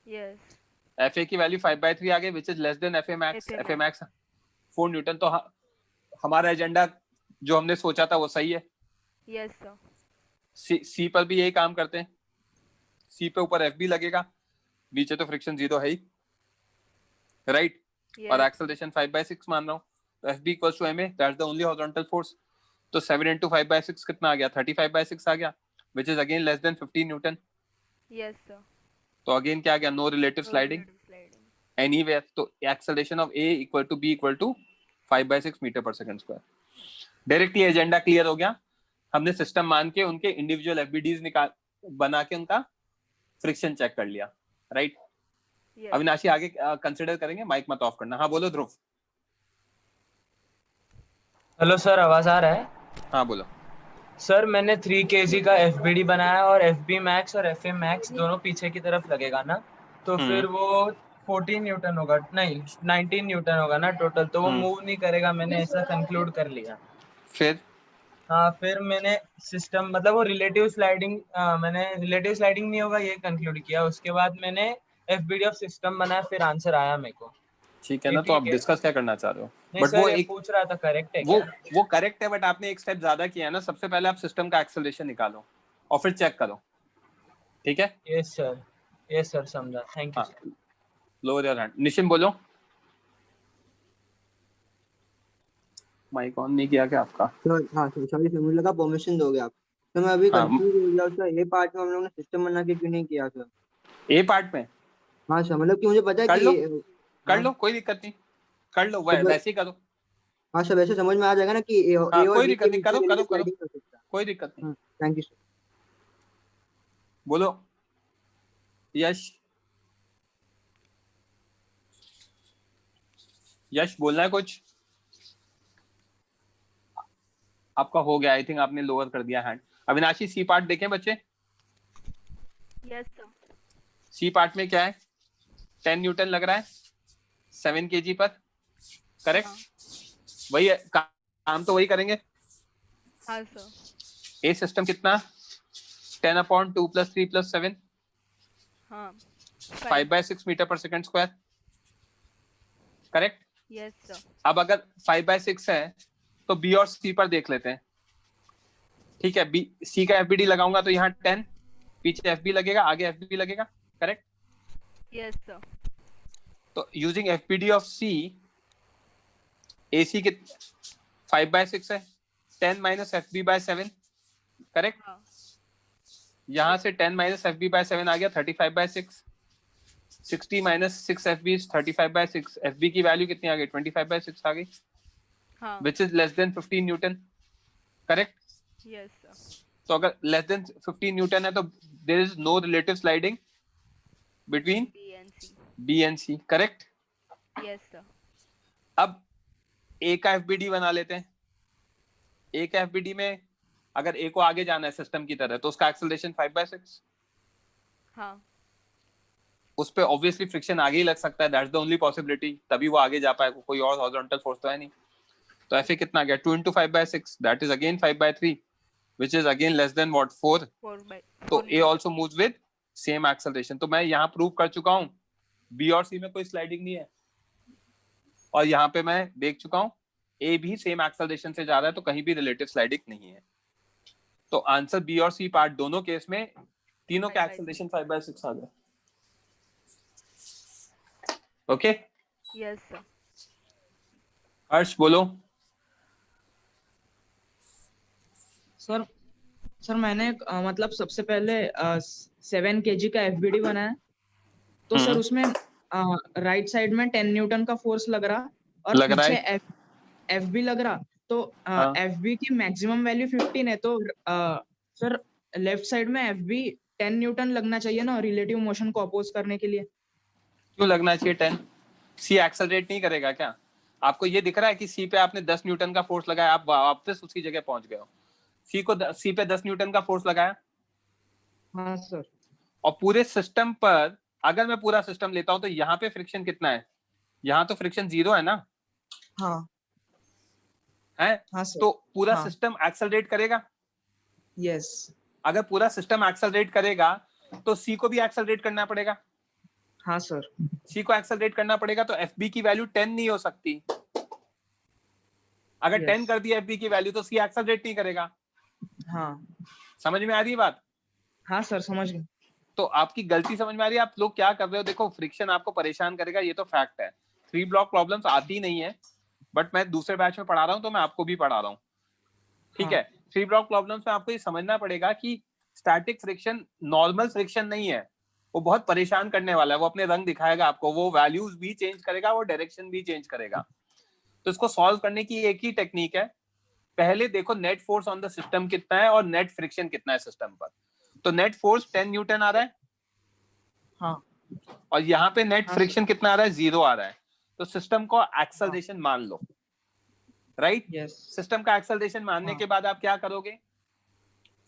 Yes. F A की वैल्यू 5/3 आ गई, which is less than FA max. FA max 4 Newton. तो हमारा agenda जो हमने सोचा था वो सही है। Yes sir. सी पर भी यही काम करते हैं, सी पे ऊपर एफ बी लगेगा, नीचे तो फ्रिक्शन 0 है ही, राइट? और एक्सेलरेशन 5/6 मान रहा हूँ, तो F B equals to M A, that's the only horizontal force. तो 7 into 5/6 कितना आ गया? 35/6 आ गया, which is again less than 15 newton. Yes sir. तो अगेन क्या आ गया? No relative sliding anywhere. तो acceleration of A equal to B equal to 5/6 metre पर second square. Directly agenda clear हो गया, हमने सिस्टम मान के उनके इंडिविजुअल एफबीडीज निकाल बना के उनका फ्रिक्शन चेक कर लिया, राइट? अविनाशी आगे कंसीडर करेंगे, माइक मत ऑफ करना। हाँ बोलो ध्रुव। हेलो सर, आवाज आ रहा है? हाँ बोलो। सर मैंने 3 kg का एफबीडी बनाया और एफबी मैक्स और एफए मैक्स दोनों पीछे की तरफ लगेगा ना, तो फिर वो 14 न्यूटन होगा, नहीं 19 न्यूटन होगा ना टोटल, तो वो मूव नहीं करेगा, मैंने ऐसा कंक्लूड कर लिया। फिर हाँ, फिर मैंने सिस्टम मतलब वो रिलेटिव स्लाइडिंग, मैंने रिलेटिव स्लाइडिंग नहीं होगा ये कंक्लूड किया। उसके बाद मैंने एफबीडी ऑफ सिस्टम बनाया, फिर आंसर आया मेरे को। ठीक है ना, ये तो आप ठीक है? डिस्कस क्या करना चाह रहे हो? नहीं बट सर, वो ये एक पूछ रहा था करेक्ट है वो क्या? वो करेक्ट है, बट आपने एक स्टेप ज्यादा किया है ना। सबसे पहले आप सिस्टम का एक्सेलरेशन निकालो और फिर चेक करो, ठीक है? यस सर समझा, थैंक यू हाँ, sir. Lower your hand. Nishim बोलो। माइक ऑन नहीं किया क्या आपका? सर हाँ सर, सॉरी सर, मुझे लगा परमिशन दोगे आप। तो मैं अभी हाँ, कंफ्यूज हो गया सर, ये पार्ट में हम लोगों ने सिस्टम बना के क्यों नहीं किया सर? ए पार्ट में हाँ सर, मतलब कि मुझे पता है कर लो, कि कर हाँ लो, कोई दिक्कत नहीं, कर लो, तो वैसे ही करो। हाँ सर, वैसे समझ में आ जाएगा ना कि ए हाँ, और कोई बी दिक्कत के नहीं, बीच में करो करो करो, स्लाइडिंग कर सकता है। कोई दिक्कत नहीं। Thank you sir. बोलो यश। यश बोलना है कुछ? आपका हो गया, आई थिंक आपने लोअर कर दिया हैंड। अविनाशी, सी पार्ट देखें बच्चे। Yes sir. सी पार्ट में क्या है? 10 न्यूटन लग रहा है 7 kg पर, करेक्ट? हाँ वही है, काम तो वही करेंगे। हाँ सर। ए सिस्टम कितना? 10/2 + 3 + 7, हाँ 5/6 मीटर पर second square, correct? Yes sir. अब अगर 5/6 है तो बी और सी पर देख लेते हैं, ठीक है? बी सी का एफबीडी लगाऊंगा तो यहाँ 10, पीछे एफबी लगेगा, आगे एफबी लगेगा, करेक्ट? Yes sir. तो using FBD of C, AC कित 5/6 है, 10 - FB/7, करेक्ट? हाँ यहाँ से 10 - FB/7 आ गया 35/6, 60 - 6 FB is 35/6। FB की वैल्यू कितनी आ गई? 25/6 आ गई, हाँ which is less than 15 Newton, correct? Yes sir. तो अगर less than 15 न्यूटन है तो there is no relative sliding between B and C. B and C, correct? Yes sir. अब A का FBD बना लेते हैं। A का FBD में अगर A को आगे जाना है सिस्टम की तरह तो उसका एक्सेलरेशन 5/6, हाँ उस पे ऑब्वियसली फ्रिक्शन आगे ही लग सकता है, दैट्स द ओनली पॉसिबिलिटी, तभी वो आगे जा पाएगा, कोई और हॉरिजॉन्टल फोर्स तो है नहीं। तो FA कितना आ गया? 2 × 5/6, that is again 5/3, which is again less than what? 4। 4/4 तो A also moves with same acceleration। तो मैं यहाँ प्रूव कर चुका हूँ B और C में कोई स्लाइडिंग नहीं है, और यहाँ पे मैं देख चुका हूँ A भी सेम एक्सेलरेशन से जा रहा है, तो कहीं भी रिलेटिव स्लाइडिंग नहीं है। तो आंसर B और C पार्ट दोनों केस में तीनों का 5/6 एक्सेलरेशन 5/6 आ गया। Okay, yes sir. हर्ष बोलो। सर मैंने मतलब सबसे पहले 7 kg का एफबीडी बनाया, तो सर उसमें राइट साइड में 10 न्यूटन का फोर्स लग रहा और लग रहा पीछे एफबी लग रहा। तो हाँ। एफबी की मैक्सिमम वैल्यू 15 है, तो सर लेफ्ट साइड में एफबी 10 न्यूटन लगना चाहिए ना रिलेटिव मोशन को अपोज करने के लिए। क्यों लगना चाहिए 10? सी एक्सेलरेट नहीं करेगा क्या? आपको ये दिख रहा है कि सी पे आपने 10 न्यूटन का फोर्स लगाया, आप वापस उसी जगह पहुंच गए हो। सी पे 10 न्यूटन का फोर्स लगाया, हाँ सर। और पूरे सिस्टम पर अगर मैं पूरा सिस्टम लेता हूं तो यहाँ पे फ्रिक्शन कितना है? यहाँ तो फ्रिक्शन 0 है ना? हाँ है? हाँ सर। तो पूरा हाँ। सिस्टम एक्सेलरेट करेगा। यस। अगर पूरा सिस्टम एक्सेलरेट करेगा तो सी को भी एक्सेलरेट करना पड़ेगा। हाँ सर। सी को एक्सेलरेट करना पड़ेगा, तो एफबी की वैल्यू 10 नहीं हो सकती। अगर Yes. 10 कर दिया एफबी की वैल्यू तो सी एक्सेलरेट नहीं करेगा। हाँ समझ में आ रही है बात? हाँ सर, समझ गए। तो आपकी गलती समझ में आ रही है, आप लोग क्या कर रहे हो? देखो, फ्रिक्शन आपको परेशान करेगा, ये तो फैक्ट है। 3 ब्लॉक प्रॉब्लम्स आती नहीं है, बट मैं दूसरे बैच में पढ़ा रहा हूँ तो मैं आपको भी पढ़ा रहा हूँ, ठीक हाँ। है? 3 ब्लॉक प्रॉब्लम्स में आपको ये समझना पड़ेगा कि स्टैटिक फ्रिक्शन नॉर्मल फ्रिक्शन नहीं है, वो बहुत परेशान करने वाला है, वो अपने रंग दिखाएगा आपको, वो वैल्यूज भी चेंज करेगा, वो डायरेक्शन भी चेंज करेगा। तो इसको सॉल्व करने की एक ही टेक्निक है, पहले देखो net force on the system कितना है और नेट फ्रिक्शन कितना है सिस्टम पर। तो नेट फोर्स 10 न्यूटन आ रहा है, हाँ। और यहाँ पे नेट हाँ, फ्रिक्शन कितना आ रहा है? 0 आ रहा है। तो सिस्टम को एक्सेलरेशन मान लो, राइट? यस। सिस्टम का एक्सेलरेशन मानने हाँ। के बाद आप क्या करोगे?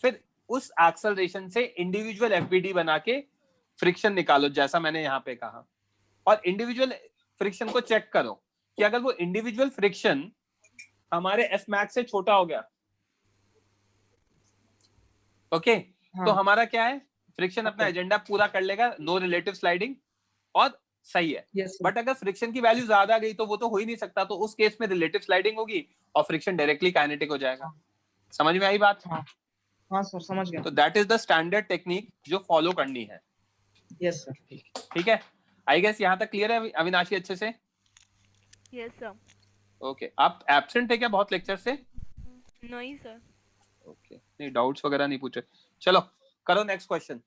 फिर उस एक्सेलरेशन से इंडिविजुअल एफबीडी बना के फ्रिक्शन निकालो, जैसा मैंने यहाँ पे कहा। और इंडिविजुअल फ्रिक्शन को चेक करो कि अगर वो इंडिविजुअल फ्रिक्शन हमारे एफ मैक्स से छोटा हो गया, ओके, तो हाँ हमारा क्या है, फ्रिक्शन अपना Okay. एजेंडा पूरा कर लेगा, नो रिलेटिव स्लाइडिंग, और सही है। यस सर बट अगर फ्रिक्शन की वैल्यू ज्यादा गई तो वो तो हो ही नहीं सकता, तो उस केस में रिलेटिव स्लाइडिंग होगी और फ्रिक्शन डायरेक्टली काइनेटिक हो जाएगा। समझ में आई बात? हाँ हाँ सर समझ गया तो that is the standard technique जो फॉलो करनी है। यस सर ठीक है, आई गेस यहाँ तक क्लियर है अविनाशी अच्छे से? Yes sir. ओके, आप एब्सेंट थे क्या बहुत लेक्चर से? नहीं सर। ओके, नहीं डाउट्स वगैरह नहीं पूछे। चलो करो नेक्स्ट क्वेश्चन।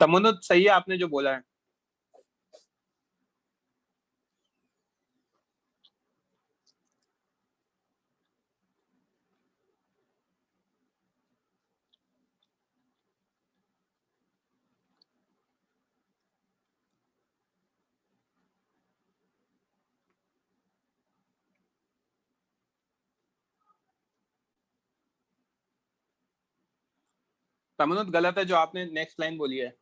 तमन्नुत सही है आपने जो बोला है। तमन्नुत गलत है जो आपने नेक्स्ट लाइन बोली है।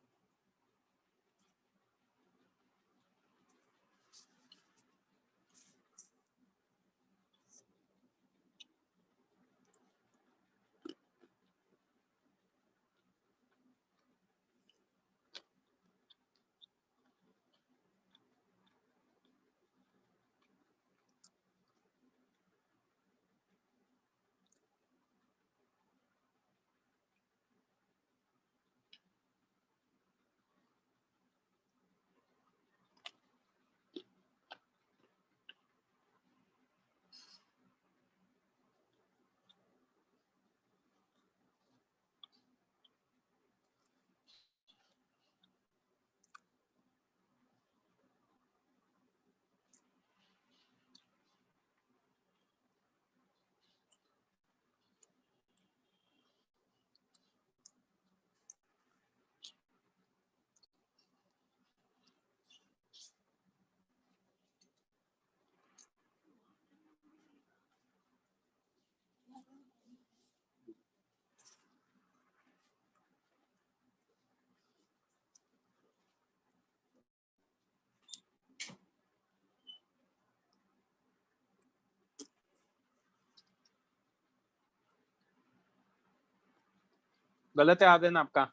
गलत है आदिन आपका।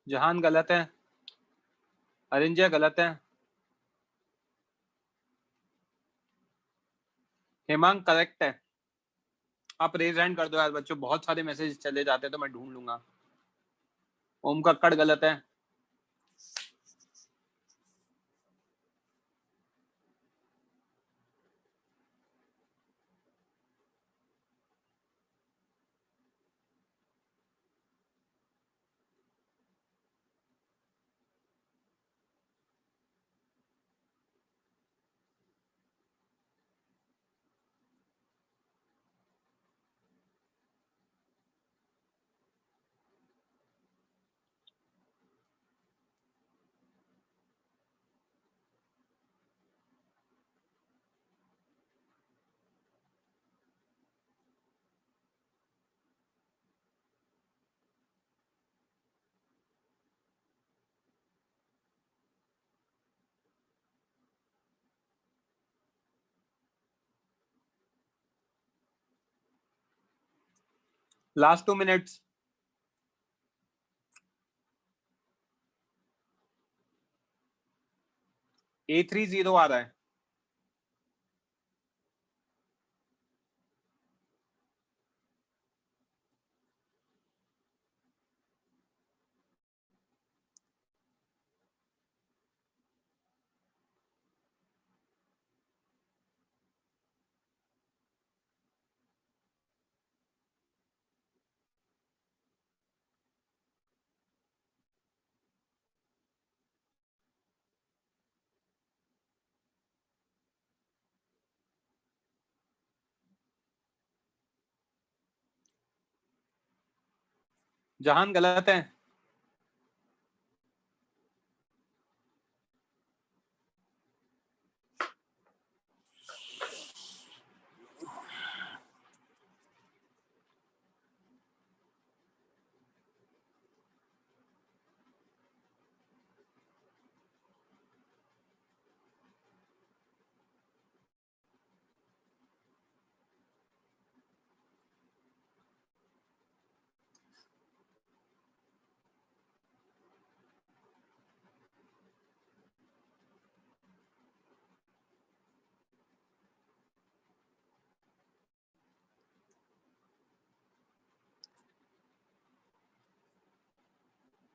जहान गलत है, अरिंजय गलत है, हेमांग करेक्ट है। आप रेज हैंड कर दो यार बच्चों, बहुत सारे मैसेज चले जाते हैं तो मैं ढूंढ लूंगा। ओम कक्कड़ गलत है। Last 2 minutes. A30 आ रहा है। जहान गलत है।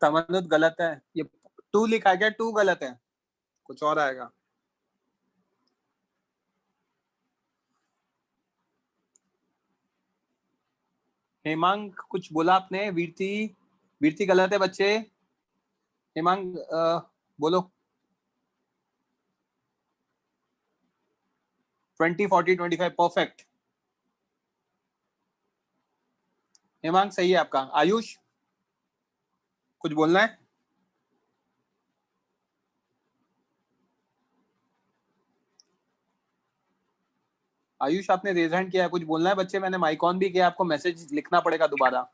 तमन्नुत गलत है। ये 2 लिखा है क्या? 2 गलत है, कुछ और आएगा। हेमांग कुछ बोला आपने? वीरती, वीरती गलत है बच्चे। हेमांग बोलो। 20, 40, 25 परफेक्ट। हेमांग सही है आपका। आयुष कुछ बोलना है? आयुष आपने रेज हैंड किया है, कुछ बोलना है बच्चे? मैंने माइक ऑन भी किया, आपको मैसेज लिखना पड़ेगा दोबारा।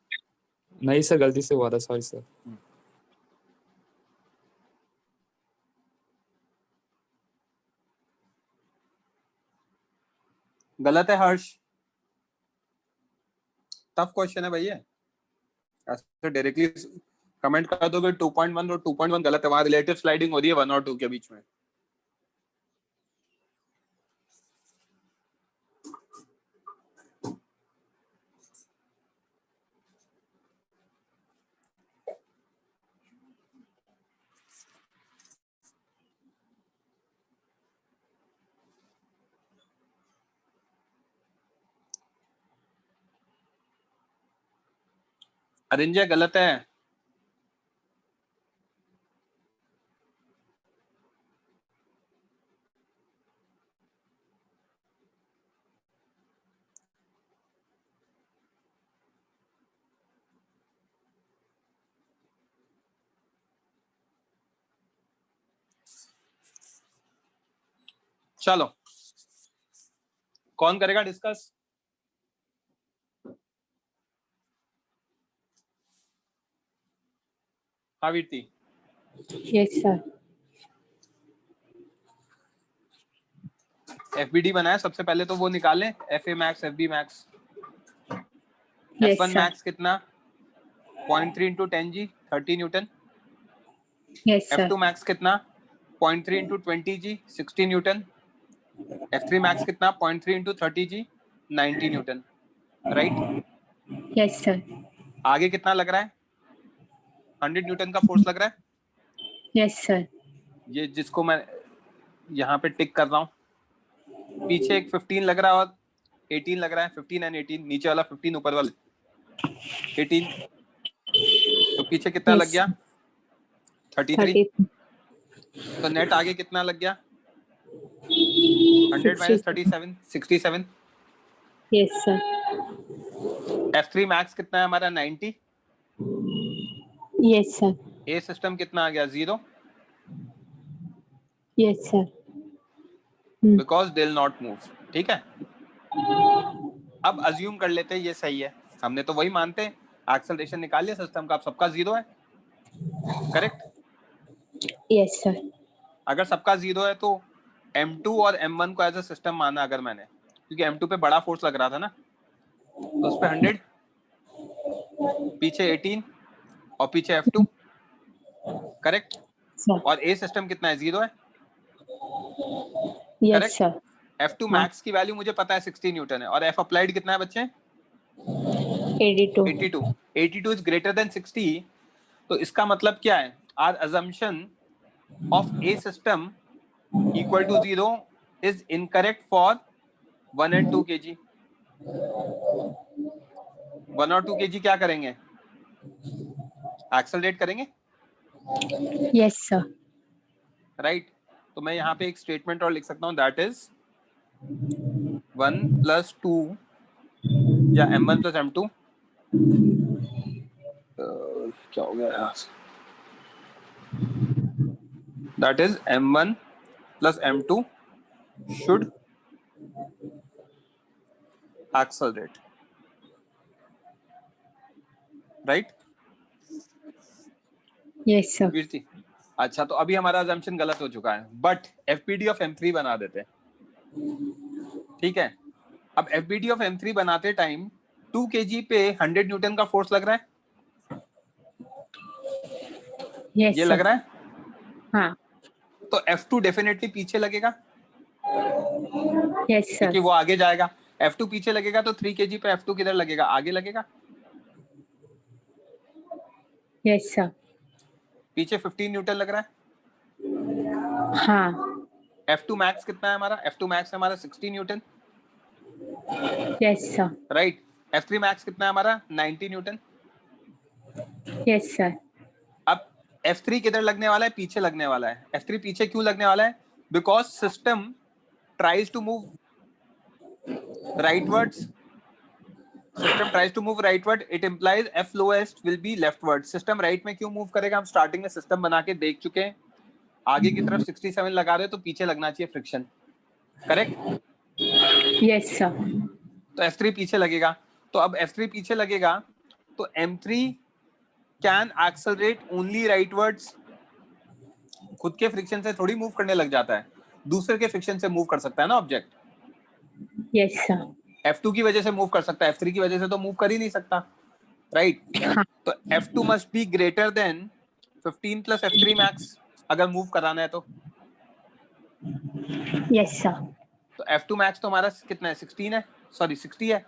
नहीं सर, गलती से हुआ था, सॉरी सर। गलत है हर्ष, टफ क्वेश्चन है भैया, ऐसे डायरेक्टली कमेंट कर दोगे 2.1 और 2.1 गलत है, वहां रिलेटिव स्लाइडिंग हो रही है 1 और 2 के बीच में। अरिंजय गलत है। चलो कौन करेगा डिस्कस? हाँ वीरती। Yes sir. एफबीडी बनाया, सबसे पहले तो वो निकालें, FA max FB max. Yes F1 sir. Max कितना? 0.3 into 10G 30 Newton. Yes sir. F2 max कितना? 0.3 into 20G 60 Newton. F3 max कितना? 0.3 into 30G 90 Newton. Right? Yes sir. आगे कितना लग रहा है? 100 न्यूटन का फोर्स लग रहा है। Yes sir. ये जिसको मैं यहाँ पे टिक कर रहा हूँ, पीछे एक 15 लग रहा है और 18 लग रहा है। 15 एंड 18, नीचे वाला 15, ऊपर वाला 18, तो पीछे कितना लग गया? 33। तो नेट आगे कितना लग गया? 100 minus 37, 67। Yes sir. F3 max कितना है हमारा? 90। Yes sir. ए सिस्टम कितना आ गया? 0, yes sir. Because they will not move. ठीक है, अब अज्यूम कर लेते हैं ये सही है, हमने तो वही मानते हैं, एक्सेलरेशन निकाल लिया सिस्टम का, अब सबका 0 है। करेक्ट? Yes sir. अगर सबका 0 है तो M2 और M1 को एज अ सिस्टम माना अगर मैंने, क्योंकि M2 पे बड़ा फोर्स लग रहा था ना, तो उस पे 100, पीछे 18 और पीछे F2। करेक्ट? और ए सिस्टम कितना है? 0 है। Yes sir. F2 मैक्स की वैल्यू मुझे पता है 60 न्यूटन है, और F अप्लाइड कितना है बच्चे? 82। 82 इज ग्रेटर देन 60। तो इसका मतलब क्या है? Our assumption of a system equal to 0 is incorrect for 1 and 2 kg। 1 और 2 kg क्या करेंगे? एक्सेलरेट करेंगे। Yes sir. राइट? तो मैं यहाँ पे एक स्टेटमेंट और लिख सकता हूँ, दैट इज 1 + 2 या M1 + M2, क्या हो गया यार, that is M1 + M2 should accelerate। Right? Yes sir. Veerti, अच्छा तो अभी हमारा अजम्पशन गलत हो चुका है, बट एफपीडी ऑफ M3 बना देते हैं। ठीक है, अब एफपीडी ऑफ M3 बनाते टाइम 2 kg पे 100 न्यूटन का फोर्स लग रहा है। यस ये सर। लग रहा है। हाँ। तो F2 डेफिनेटली पीछे लगेगा, यस सर। क्योंकि वो आगे जाएगा। F2 पीछे लगेगा तो 3 kg पे F2 किधर लगेगा? आगे लगेगा। Yes sir. पीछे 15 न्यूटन लग रहा है। हाँ। F2 मैक्स कितना है हमारा? F2 मैक्स है हमारा 60 Newton. Yes sir. Right? F3 max कितना है हमारा? 90 न्यूटन। Yes sir. अब F3 किधर लगने वाला है? पीछे लगने वाला है। F3 पीछे क्यों लगने वाला है? Because system tries to move rightwards. System tries to move rightward, it implies F lowest will be leftward। System right में क्यों मूव करेगा? हम स्टार्टिंग में सिस्टम बना के देख चुके हैं। आगे की तरफ 67 लगा रहे हो तो पीछे लगना चाहिए फ्रिक्शन। करेक्ट? Yes, sir. तो F3 पीछे लगेगा। तो अब F3 पीछे लगेगा तो M3 कैन एक्सेलरेट ओनली राइटवर्ड्स। खुद के फ्रिक्शन से थोड़ी मूव करने लग जाता है, दूसरे के फ्रिक्शन से मूव कर सकता है ना ऑब्जेक्ट। Yes, sir. F2 की वजह से मूव कर सकता है, F3 की वजह से तो मूव कर ही नहीं सकता, राइट? हाँ. तो F2 must be greater than 15 plus F3 max अगर मूव कराना है तो। Yes, sir. तो F2 मैक्स तो हमारा कितना है, 16 है, सॉरी 60 है,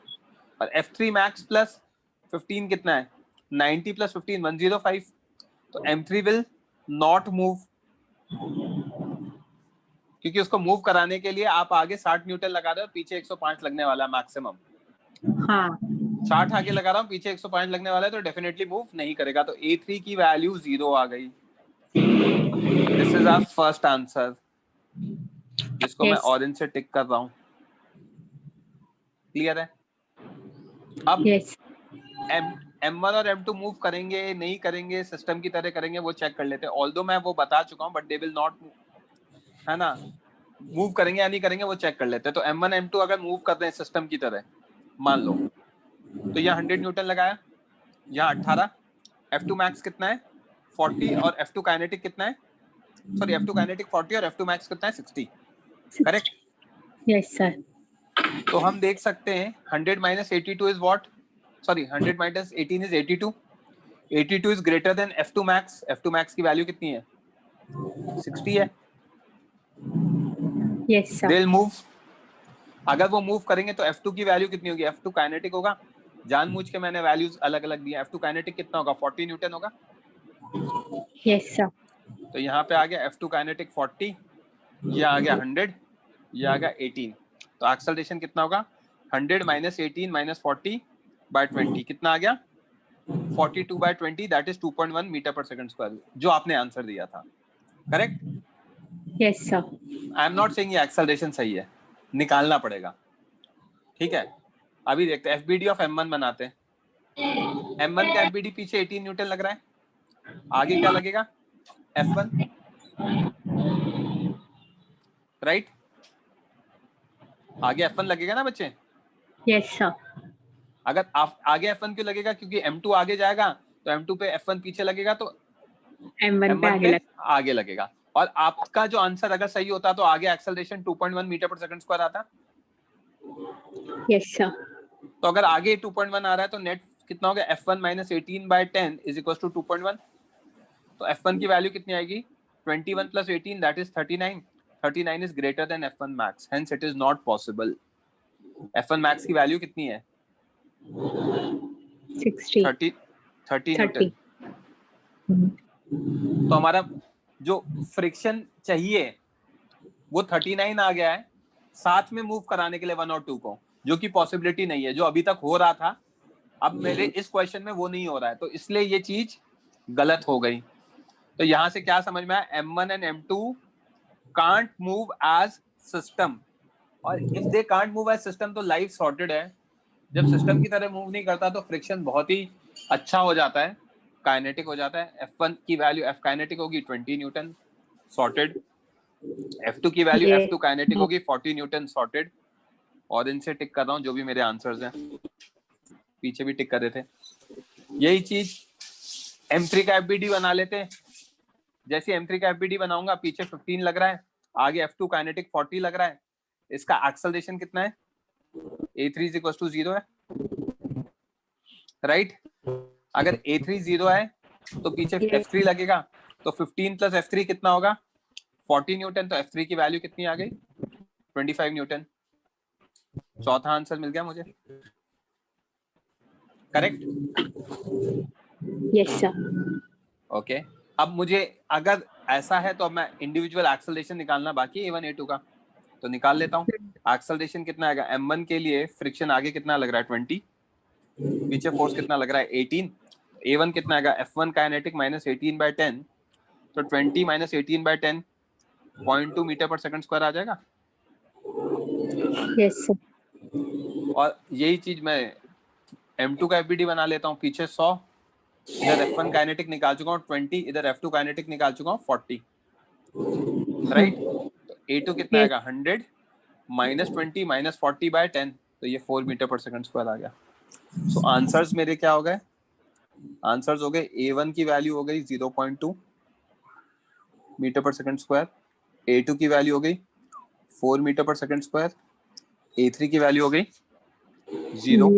और F3 मैक्स प्लस 15 कितना है, 90 प्लस 15 105। तो M3 विल नॉट मूव, क्योंकि उसको मूव कराने के लिए आप आगे 60 न्यूटन लगा रहे हो, पीछे 105 लगने वाला है मैक्सिमम। हाँ. 60 आगे लगा रहा हूँ, पीछे 105 लगने वाला है, तो डेफिनेटली मूव नहीं करेगा। तो A3 की वैल्यू 0 आ गई। This is our first answer, जिसको मैं Yes. ऑरेंज से टिक कर रहा हूँ। क्लियर है? अब Yes. M1 और M2 मूव करेंगे नहीं करेंगे, सिस्टम की तरह करेंगे, वो चेक कर लेते हैं। ऑल्दो मैं वो बता चुका हूँ, but they will not move, है ना? मूव करेंगे या नहीं करेंगे वो चेक कर लेते हैं। तो M1 M2 अगर मूव कर रहे हैं सिस्टम की तरह, मान लो, तो यहाँ 100 न्यूटन लगाया, यहाँ 18, F2 मैक्स कितना है 40, और F2 काइनेटिक कितना है, सॉरी F2 काइनेटिक 40 और F2 मैक्स कितना है 60, करेक्ट? Yes, sir. तो हम देख सकते हैं 100 minus 82 is what? Sorry, 100 minus 18 is 82. 82 is greater than F2 max. F2 max की वैल्यू कितनी है, 60 है। Yes, sir. They'll move. अगर वो मूव करेंगे तो F2 की वैल्यू कितनी होगी, F2 काइनेटिक होगा। जानबूझ के मैंने वैल्यूज अलग अलग दी हैं। F2 काइनेटिक कितना होगा, 40 न्यूटन होगा। Yes, sir. तो यहाँ पे आ गया F2 काइनेटिक 40, ये आ गया 100, ये आ गया 18। तो एक्सेलरेशन कितना होगा, 100 minus 18 minus 40 by 20 कितना आ गया, 42 by 20, दैट इज 2.1 मीटर पर सेकंड स्क्वायर, जो आपने आंसर दिया था, correct? Yes, sir. I am not saying ये एक्सेलरेशन सही है, निकालना पड़ेगा, ठीक है? अभी देखते हैं एफबीडी ऑफ M1 बनाते हैं। M1 का एफबीडी पीछे 18 न्यूटन लग रहा है, आगे क्या लगेगा, F1, राइट? आगे F1 लगेगा ना बच्चे? Yes, sir. अगर आप आगे F1 क्यों लगेगा, क्योंकि M2 आगे जाएगा तो M2 पे F1 पीछे लगेगा, तो M1 पे आगे आगे लगेगा। और आपका जो आंसर अगर सही होता तो आगे एक्सेलरेशन 2.1 मीटर पर सेकंड स्क्वायर आता। Yes, sir. तो अगर आगे 2.1 आ रहा है तो नेट कितना हो गया, F1 minus 18 by 10 is equals to 2.1। तो F1 की वैल्यू कितनी आएगी, 21 plus 18 that is 39। 39 is greater than F1 max, hence it is not possible। F1 max की वैल्यू कितनी है, 60. 30 न्यूटन। तो हमारा जो फ्रिक्शन चाहिए वो 39 आ गया है, साथ में मूव कराने के लिए 1 और 2 को, जो कि पॉसिबिलिटी नहीं है, जो अभी तक हो रहा था। अब मेरे इस क्वेश्चन में वो नहीं हो रहा है, तो इसलिए ये चीज गलत हो गई। तो यहां से क्या समझ में आया, M1 and M2 can't move as system, और if they can't move as system तो लाइफ सॉर्टेड है। जब सिस्टम की तरह मूव नहीं करता तो फ्रिक्शन बहुत ही अच्छा हो जाता है, काइनेटिक हो जाता है। F1 की वैल्यू F काइनेटिक होगी 20 न्यूटन, सॉर्टेड। F2 की वैल्यू F2 काइनेटिक होगी 40 न्यूटन, सॉर्टेड। और इनसे टिक कर रहा हूँ जो भी मेरे आंसर्स हैं, पीछे भी टिक कर रहे थे। यही चीज M3 का FBD बना लेते हैं। जैसे M3 का FBD बनाऊंगा, पीछे 15 लग रहा है, आगे F2 काइनेटिक 40 लग रहा है। इसका एक्सेलरेशन कितना है, A3 is equals to 0 है, राइट? अगर A3 0 है तो पीछे F3 लगेगा, तो 15 प्लस F3 कितना होगा, 40 न्यूटन। तो F3 की वैल्यू कितनी आ गई, 25 न्यूटन। चौथा आंसर मिल गया मुझे, करेक्ट? Yes, sir. ओके। अब मुझे अगर ऐसा है तो अब मैं इंडिविजुअल एक्सेलरेशन निकालना बाकी है A1 A2 का, तो निकाल लेता हूँ। एक्सेलरेशन कितना आएगा, M1 के लिए फ्रिक्शन आगे कितना लग रहा है 20, पीछे फोर्स कितना लग रहा है 18। A1 कितना आएगा, F1 काइनेटिक माइनस 18 by 10, तो 20 minus 18 by 10 0.2 मीटर पर सेकंड स्क्वायर आ जाएगा। Yes, sir. और यही चीज मैं M2 का FBD बना लेता हूँ, पीछे 100, इधर F1 काइनेटिक निकाल चुका हूँ 20, इधर F2 काइनेटिक निकाल चुका हूँ 40, राइट? तो A2 कितना आएगा 100, -20 -40 by 10, तो ये 4 मीटर पर सेकंड स्क्वायर आ गया। सो आंसर्स मेरे क्या हो गए? आंसर्स हो गए A1 की वैल्यू हो गई 0.2 मीटर पर सेकंड स्क्वायर, A2 की वैल्यू हो गई 4 मीटर पर सेकंड स्क्वायर, A3 की वैल्यू हो गई 0,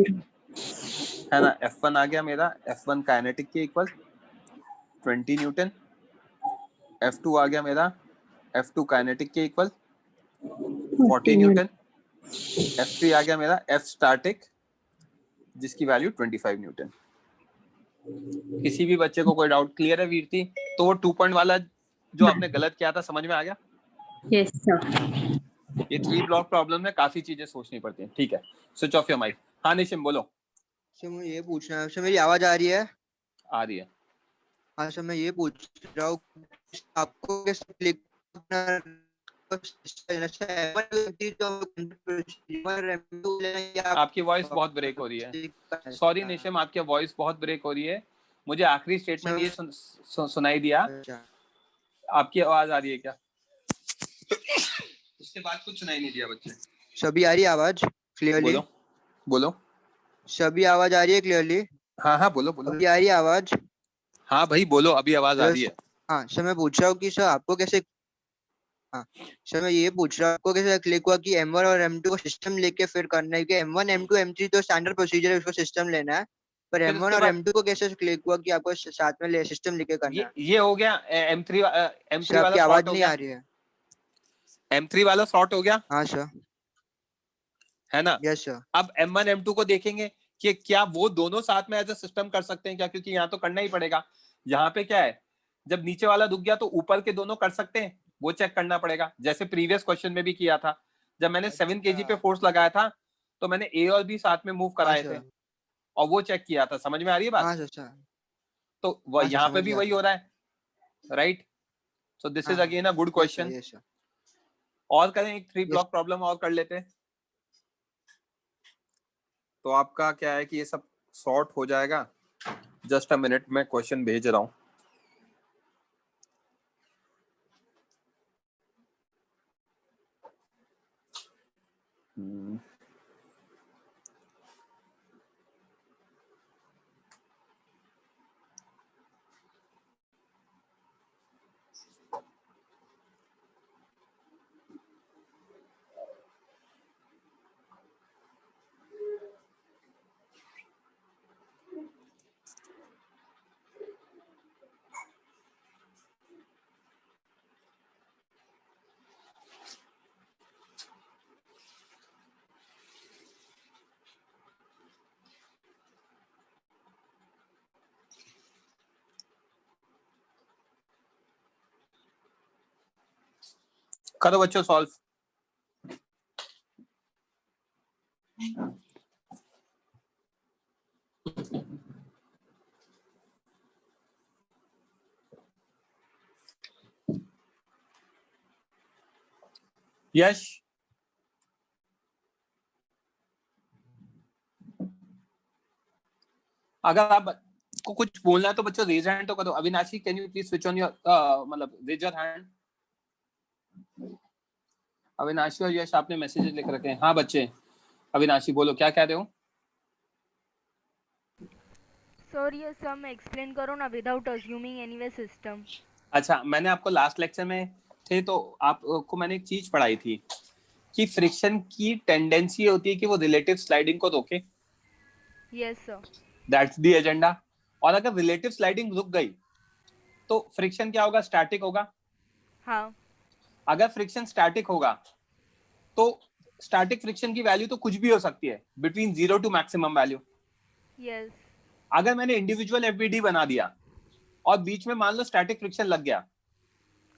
है ना। F1 आ गया मेरा, F1 काइनेटिक के इक्वल 20 न्यूटन। F2 आ गया मेरा, F2 काइनेटिक के इक्वल 40 न्यूटन। F3 आ गया मेरा, F स्टैटिक, जिसकी वैल्यू 25 न्यूटन। किसी भी बच्चे को कोई डाउट क्लियर है वीरती? तो वो 2 पॉइंट वाला जो आपने गलत किया था समझ में आ गया? Yes sir. ये 3 ब्लॉक प्रॉब्लम में काफी चीजें सोचनी पड़ती हैं। ठीक है, स्विच ऑफ योर माइक। हाँ निशिम बोलो। सर मुझे ये पूछना है, सर मेरी आवाज आ रही है? आ रही है। हाँ सर, मैं ये पूछ रहा हूँ आपको कैसे क्लिक आपकी वॉइस बहुत ब्रेक हो रही है। सॉरी निशिम, आपकी वॉइस बहुत ब्रेक हो रही है। मुझे आखिरी स्टेटमेंट ये सुनाई दिया। आपकी आवाज आ रही है क्या? उसके बाद कुछ सुनाई नहीं दिया बच्चे। सभी आ रही है आवाज क्लियरली? बोलो बोलो। सभी आवाज आ रही है क्लियरली? हाँ हाँ बोलो बोलो। अभी आ रही है आवाज? हाँ भाई बोलो, अभी आवाज आ रही है। हाँ सर, मैं पूछ रहा हूँ कि सर आपको कैसे, हाँ सर मैं ये पूछ रहा हूँ आपको कैसे क्लिक हुआ कि M1 और M2 को सिस्टम लेके फिर करना है? क्योंकि M1 M2 M3 तो स्टैंडर्ड प्रोसीजर है, उसको सिस्टम लेना है, पर फिर M1 उसके और बाद M2 को कैसे क्लिक हुआ कि आपको साथ में सिस्टम लेके करना है? ये हो गया M3 सर वाला आपकी सॉर्ट आवाज हो नहीं गया। आ रही है। M3 वाला सॉर्ट हो गया, हाँ सर। है ना। Yes sir. अब M1 M2 को देखेंगे कि क्या वो दोनों साथ में एज अ सिस्टम कर सकते हैं क्या, क्योंकि यहाँ तो करना ही पड़ेगा। यहाँ पे क्या है, जब नीचे वाला रुक गया तो ऊपर के दोनों कर सकते हैं, वो चेक करना पड़ेगा। जैसे प्रीवियस क्वेश्चन में भी किया था, जब मैंने 7 kg पे फोर्स लगाया था तो मैंने A और B साथ में मूव कराए थे और वो चेक किया था। समझ में आ रही है बात? हाँ सर। तो हाँ सर, यहाँ पे समझ भी गया वही हो रहा है, राइट। सो दिस इज हाँ again a good question. Yes sir. और करें, एक 3 ब्लॉक प्रॉब्लम और कर लेते हैं, तो आपका क्या है कि ये सब सॉर्ट हो जाएगा। जस्ट अ मिनट, मैं क्वेश्चन भेज रहा हूँ। करो बच्चों सॉल्व। यश, अगर आप को कुछ बोलना है तो बच्चों रेज हैंड तो करो। अविनाशी, can you please switch on your मतलब रेज योर हैंड। अविनाशी और यश आपने मैसेजेस लिख रखे हैं। हाँ बच्चे, अविनाशी बोलो क्या कह रहे हो? सर ये सम एक्सप्लेन करो ना विदाउट अज्यूमिंग एनीवे सिस्टम। अच्छा, मैंने आपको लास्ट लेक्चर में थे तो आपको मैंने एक चीज पढ़ाई थी कि फ्रिक्शन की टेंडेंसी होती है कि वो रिलेटिव स्लाइडिंग को रोके। Yes sir. That's the agenda. और अगर रिलेटिव स्लाइडिंग रुक गई तो फ्रिक्शन क्या होगा? स्टैटिक होगा। हाँ। अगर फ्रिक्शन स्टैटिक होगा तो स्टैटिक फ्रिक्शन की वैल्यू तो कुछ भी हो सकती है, between 0 to maximum value. Yes. अगर मैंने इंडिविजुअल एफबीडी बना दिया और बीच में मान लो स्टैटिक फ्रिक्शन लग गया,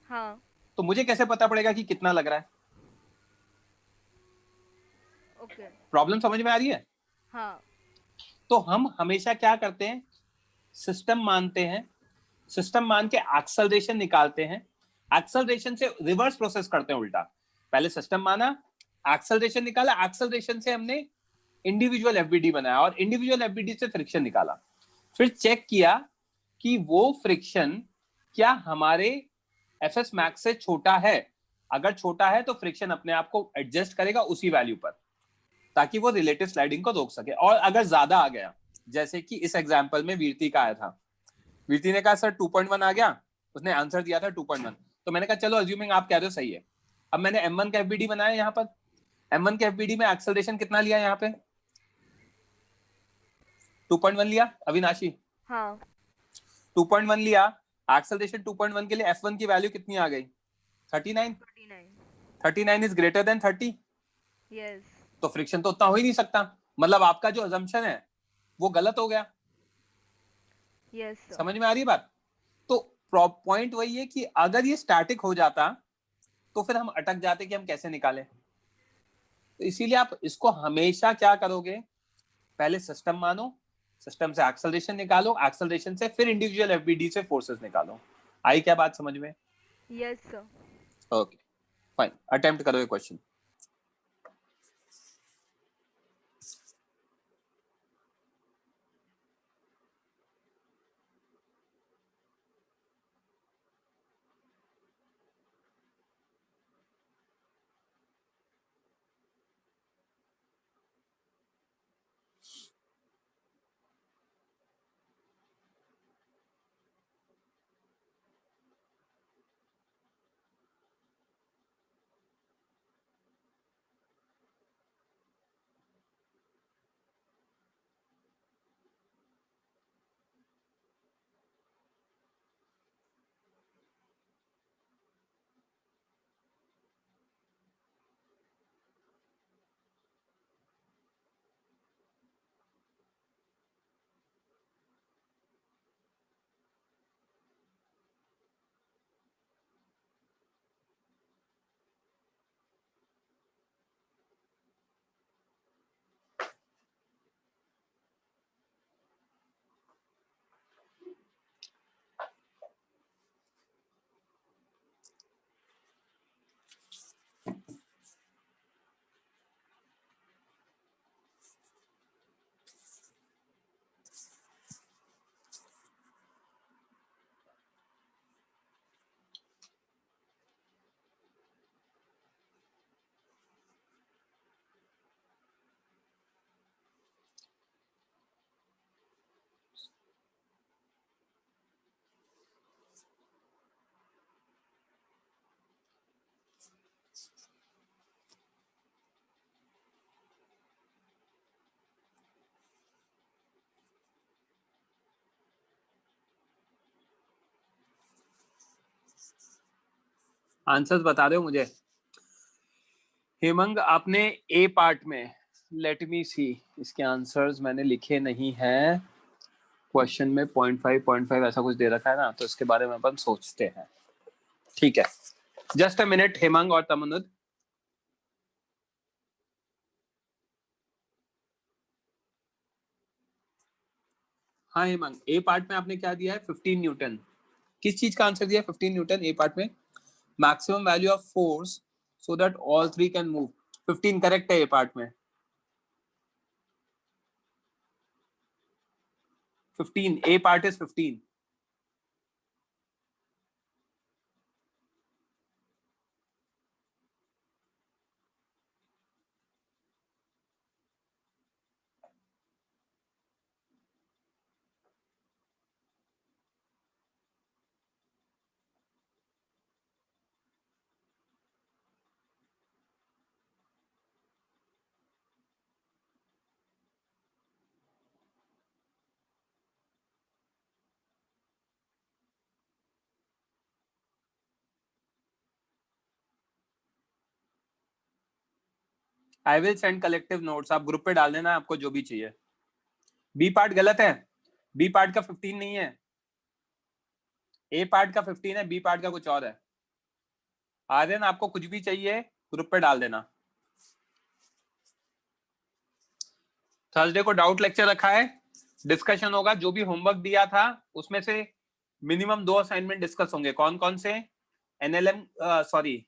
हाँ। तो मुझे कैसे पता पड़ेगा कि कितना लग रहा है? ओके। प्रॉब्लम समझ में आ रही है? हाँ। तो हम हमेशा क्या करते हैं, सिस्टम मानते हैं, सिस्टम मान के एक्सेलरेशन निकालते हैं, एक्सेलरेशन से रिवर्स प्रोसेस करते हैं उल्टा। पहले सिस्टम माना, एक्सेलरेशन निकाला, एक्सेलरेशन से हमने इंडिविजुअल एफबीडी बनाया और इंडिविजुअल एफबीडी से फ्रिक्शन निकाला। फिर चेक किया कि वो फ्रिक्शन क्या हमारे एफएस मैक्स से छोटा है, अगर छोटा है तो फ्रिक्शन अपने आप को एडजस्ट करेगा उसी वैल्यू पर, ताकि वो रिलेटिव स्लाइडिंग को रोक सके। और अगर ज्यादा आ गया, जैसे कि इस एग्जांपल में वीरती का आया था, वीरती ने कहा सर 2.1 आ गया, उसने आंसर दिया था 2.1, तो मैंने कहा चलो अज्यूमिंग आप कह रहे हो सही है। अब मैंने m1 का एफबीडी बनाया, यहाँ पर m1 के एफबीडी में एक्सेलरेशन कितना लिया, यहाँ पे 2.1 लिया अविनाशी। हाँ 2.1 लिया, एक्सेलरेशन 2.1 के लिए f1 की वैल्यू कितनी आ गई 39। 39 इज ग्रेटर देन 30। यस तो फ्रिक्शन तो उतना हो ही नहीं सकता, मतलब आपका जो अजम्पशन है वो गलत हो गया। यस समझ में आ रही है बात? तो पॉइंट वही है कि अगर ये स्टैटिक हो जाता तो फिर हम अटक जाते कि हम कैसे निकालें। तो इसीलिए आप इसको हमेशा क्या करोगे, पहले सिस्टम मानो, सिस्टम से एक्सेलरेशन निकालो, एक्सेलरेशन से फिर इंडिविजुअल एफबीडी से फोर्सेस निकालो। आई क्या बात समझ में? Yes sir. Okay fine, attempt करो ये क्वेश्चन। आंसर्स बता दो मुझे। हेमंग आपने ए पार्ट में, लेट मी सी, इसके आंसर्स मैंने लिखे नहीं हैं क्वेश्चन में। 0.5 ऐसा कुछ दे रखा है ना, तो इसके बारे में अपन सोचते हैं। ठीक है, जस्ट अ मिनट हेमंग और तमन्नुद। हाँ हेमंग, ए पार्ट में आपने क्या दिया है 15 न्यूटन। किस चीज का आंसर दिया 15 न्यूटन ए पार्ट में? Maximum value of force so that all three can move. 15 correct है ए पार्ट में। 15, A part is 15। I will send collective notes, आप ग्रुप पे डाल देना आपको जो भी चाहिए। बी पार्ट गलत है, बी पार्ट का 15 नहीं है, ए पार्ट का 15 है, बी पार्ट का कुछ और है। आर्यन आपको कुछ भी चाहिए ग्रुप पे डाल देना। थर्सडे को डाउट लेक्चर रखा है, डिस्कशन होगा। जो भी होमवर्क दिया था उसमें से मिनिमम 2 असाइनमेंट डिस्कस होंगे। कौन कौन से? एनएलएम, सॉरी,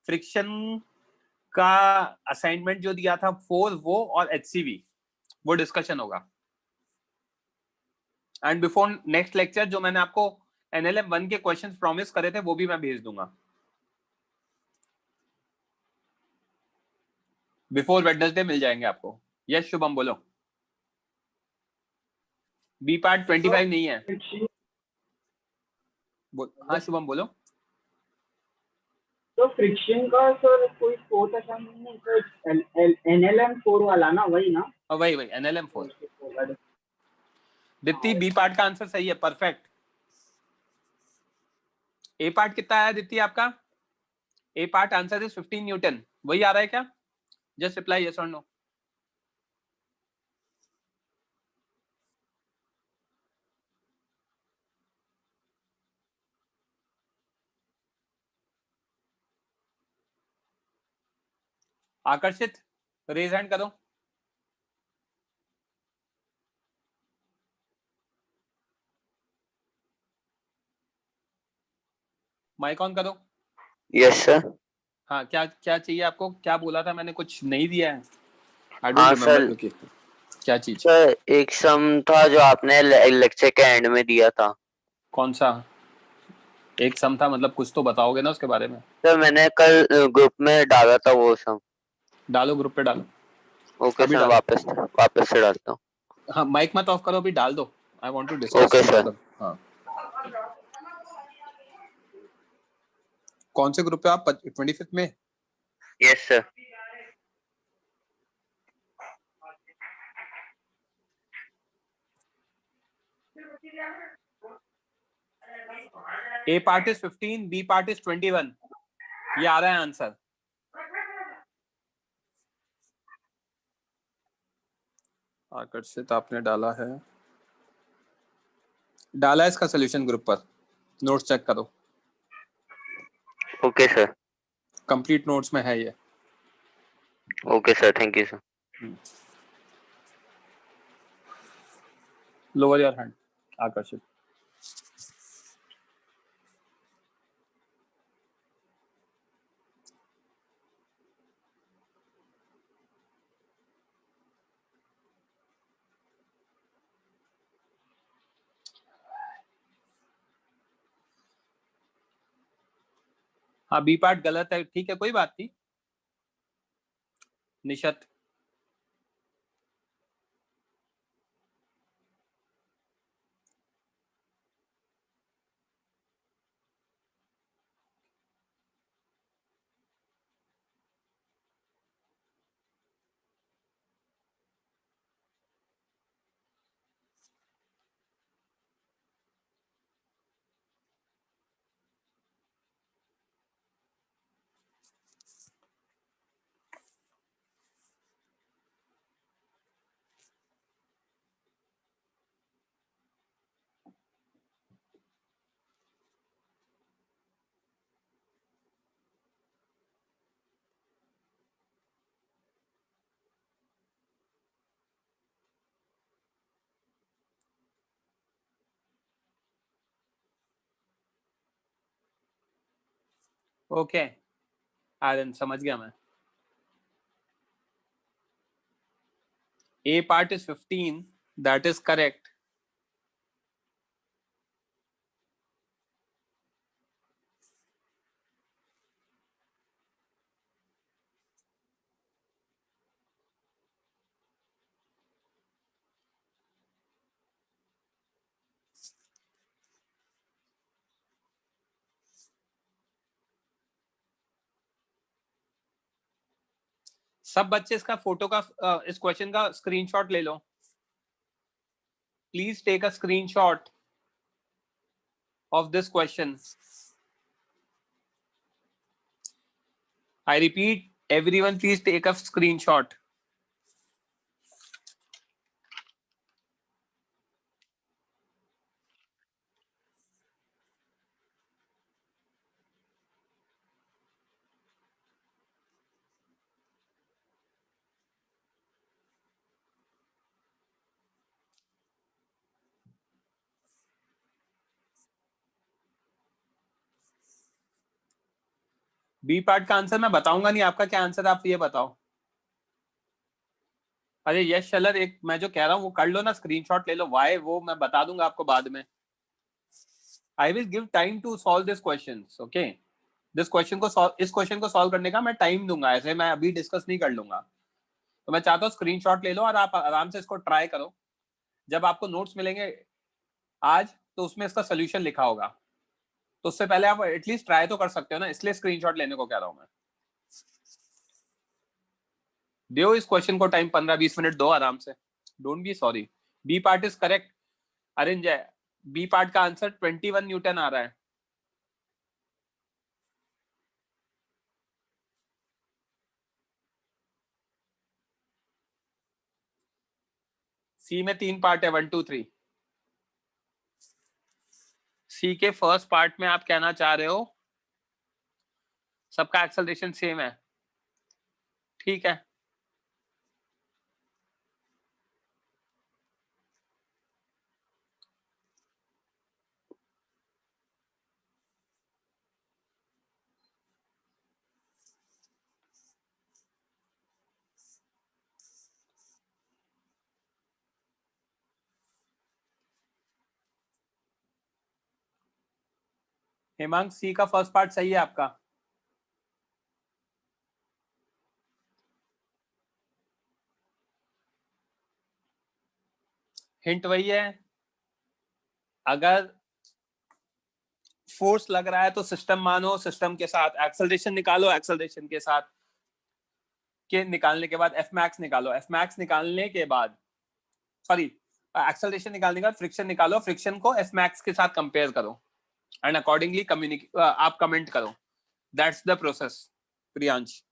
फ्रिक्शन का असाइनमेंट जो दिया था 4 वो, और एचसीवी वो डिस्कशन होगा। एंड बिफोर नेक्स्ट लेक्चर जो मैंने आपको एनएलएम 1 के क्वेश्चंस प्रॉमिस करे थे वो भी मैं भेज दूंगा। बिफोर वेडनेसडे मिल जाएंगे आपको। यस शुभम बोलो। बी पार्ट 25 नहीं है। हाँ शुभम बोलो। तो फ्रिक्शन का सर कोई फोर्थ असाइनमेंट नहीं, तो NLM 4 वाला ना, वही ना? वही NLM 4। दिप्ति बी पार्ट का आंसर सही है, परफेक्ट। ए पार्ट कितना आया दिप्ति आपका? ए पार्ट आंसर इज 15 न्यूटन। वही आ रहा है क्या? जस्ट रिप्लाई यस और नो। आकर्षित रेज हैंड करो। माइक ऑन करो। Yes sir. हाँ क्या क्या चाहिए आपको? क्या बोला था मैंने? कुछ नहीं दिया है। आई हाँ डोंट सर। रिमेम्बर। क्या चीज? सर एक सम था जो आपने लेक्चर के एंड में दिया था। कौन सा एक सम था? मतलब कुछ तो बताओगे ना उसके बारे में। सर मैंने कल ग्रुप में डाला था वो सम। डालो, ग्रुप पे डालो। ओके अभी सर, डालो। वापस से डालता हूँ। हाँ माइक मत ऑफ करो, अभी डाल दो। I want to discuss. Okay sir. हाँ कौन से ग्रुप पे आप? 25 में? Yes sir. A part is 15, B part is 21। ये आ रहा है आंसर। आकर्षित आपने डाला है, डाला है इसका सोल्यूशन ग्रुप पर। नोट्स चेक करो। Okay sir. कंप्लीट नोट्स में है ये। Okay sir, thank you sir. Lower your hand आकर्षित। हाँ बी पार्ट गलत है, ठीक है कोई बात नहीं। निशत ओके। आर्यन समझ गया मैं। A part is 15, that is correct. सब बच्चे इसका फोटो का इस क्वेश्चन का स्क्रीनशॉट ले लो। Please take a screenshot of this question. I repeat, everyone please take a screenshot. B part का आंसर मैं बताऊंगा नहीं, आपका क्या आंसर आप ये बताओ। अरे यश शलर, एक मैं जो कह रहा हूँ वो कर लो ना, स्क्रीनशॉट ले लो। वाई वो मैं बता दूंगा आपको बाद में। I will give time to solve this question. Okay, इस क्वेश्चन को सॉल्व करने का मैं टाइम दूंगा, ऐसे मैं अभी डिस्कस नहीं कर लूंगा। तो मैं चाहता हूँ स्क्रीनशॉट ले लो और आप आराम से इसको ट्राई करो। जब आपको नोट्स मिलेंगे आज तो उसमें इसका सोल्यूशन लिखा होगा, तो उससे पहले आप एटलीस्ट ट्राई तो कर सकते हो ना, इसलिए स्क्रीनशॉट लेने को कह रहा हूं मैं। दो इस क्वेश्चन को टाइम 15-20 मिनट दो आराम से, don't be sorry. B part is correct arrange है, बी पार्ट का आंसर 21 न्यूटन आ रहा है। सी में 3 पार्ट है, 1 2 3। सी के फर्स्ट पार्ट में आप कहना चाह रहे हो सबका एक्सेलरेशन सेम है, ठीक है। हेमांग सी का फर्स्ट पार्ट सही है आपका। हिंट वही है, अगर फोर्स लग रहा है तो सिस्टम मानो, सिस्टम के साथ एक्सेलरेशन निकालो, एक्सेलरेशन के साथ के निकालने के बाद एफ मैक्स निकालो, एफ मैक्स निकालने के बाद सॉरी एक्सेलरेशन निकालने के बाद फ्रिक्शन निकालो, फ्रिक्शन को एफ मैक्स के साथ कंपेयर करो एंड अकॉर्डिंगली आप कमेंट करो। That's the process Priyansh.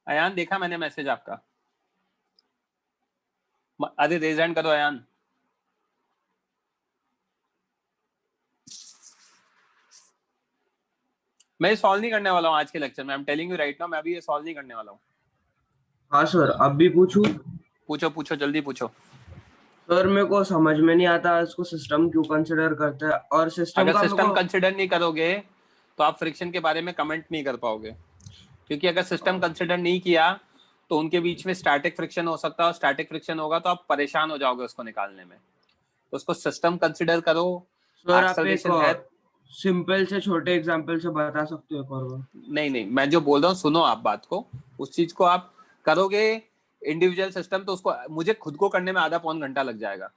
Ayaan देखा मैंने मैसेज आपका, अरे रेज हैंड करो अयान। मैं सॉल्व नहीं करने वाला हूँ आज के लेक्चर में, I am telling you right now, मैं अभी ये सॉल्व नहीं करने वाला हूँ। हाँ सर, अब भी पूछूं? पूछो पूछो जल्दी पूछो। सर मेरे को समझ में नहीं आता इसको सिस्टम क्यों कंसिडर करते हैं, और सिस्टम अगर का सिस्टम कंसिडर नहीं करोगे तो आप फ्रिक्शन के बारे में कमेंट नहीं कर पाओगे, क्योंकि अगर सिस्टम कंसिडर नहीं किया तो उनके बीच में स्टैटिक फ्रिक्शन हो सकता है, और स्टैटिक फ्रिक्शन होगा तो आप परेशान हो जाओगे उसको निकालने में। तो उसको सिस्टम कंसिडर करो। सर आप एक सिंपल से छोटे एग्जांपल से बता सकते हो और नहीं नहीं, मैं जो बोल रहा हूँ सुनो आप बात को, उस चीज को आप करोगे इंडिविजुअल सिस्टम तो उसको मुझे खुद को करने में आधा पौन घंटा लग जाएगा।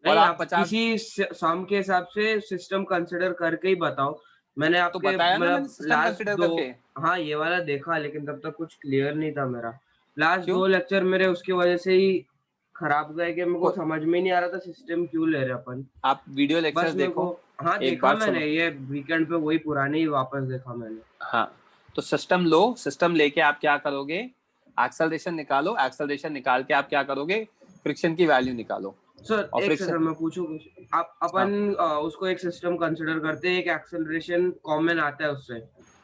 नहीं, आप 50 किसी सम के हिसाब से सिस्टम कंसिडर करके ही बताओ। मैंने आपके तो बताया ना मैंने सिस्टम कंसिडर करके। हाँ ये वाला देखा, लेकिन तब तक कुछ क्लियर नहीं था मेरा। लास्ट 2 लेक्चर मेरे उसकी वजह से ही खराब गए कि मेरे को समझ में नहीं आ रहा था सिस्टम क्यों ले रहे अपन। आप वीडियो लेक्चर्स देखो। हाँ देखा मैंने, ये वीकेंड पे वही पुरानी ही वापस देखा मैंने। हाँ तो सिस्टम लो, सिस्टम लेके आप क्या करोगे, एक्सेलरेशन निकालो, एक्सेलरेशन निकाल के आप क्या करोगे, फ्रिक्शन की वैल्यू निकालो। सर एक सेकंड मैं पूछूं कुछ, आप अपन उसको एक सिस्टम कंसीडर करते हैं, एक एक्सेलरेशन कॉमन आता है उससे,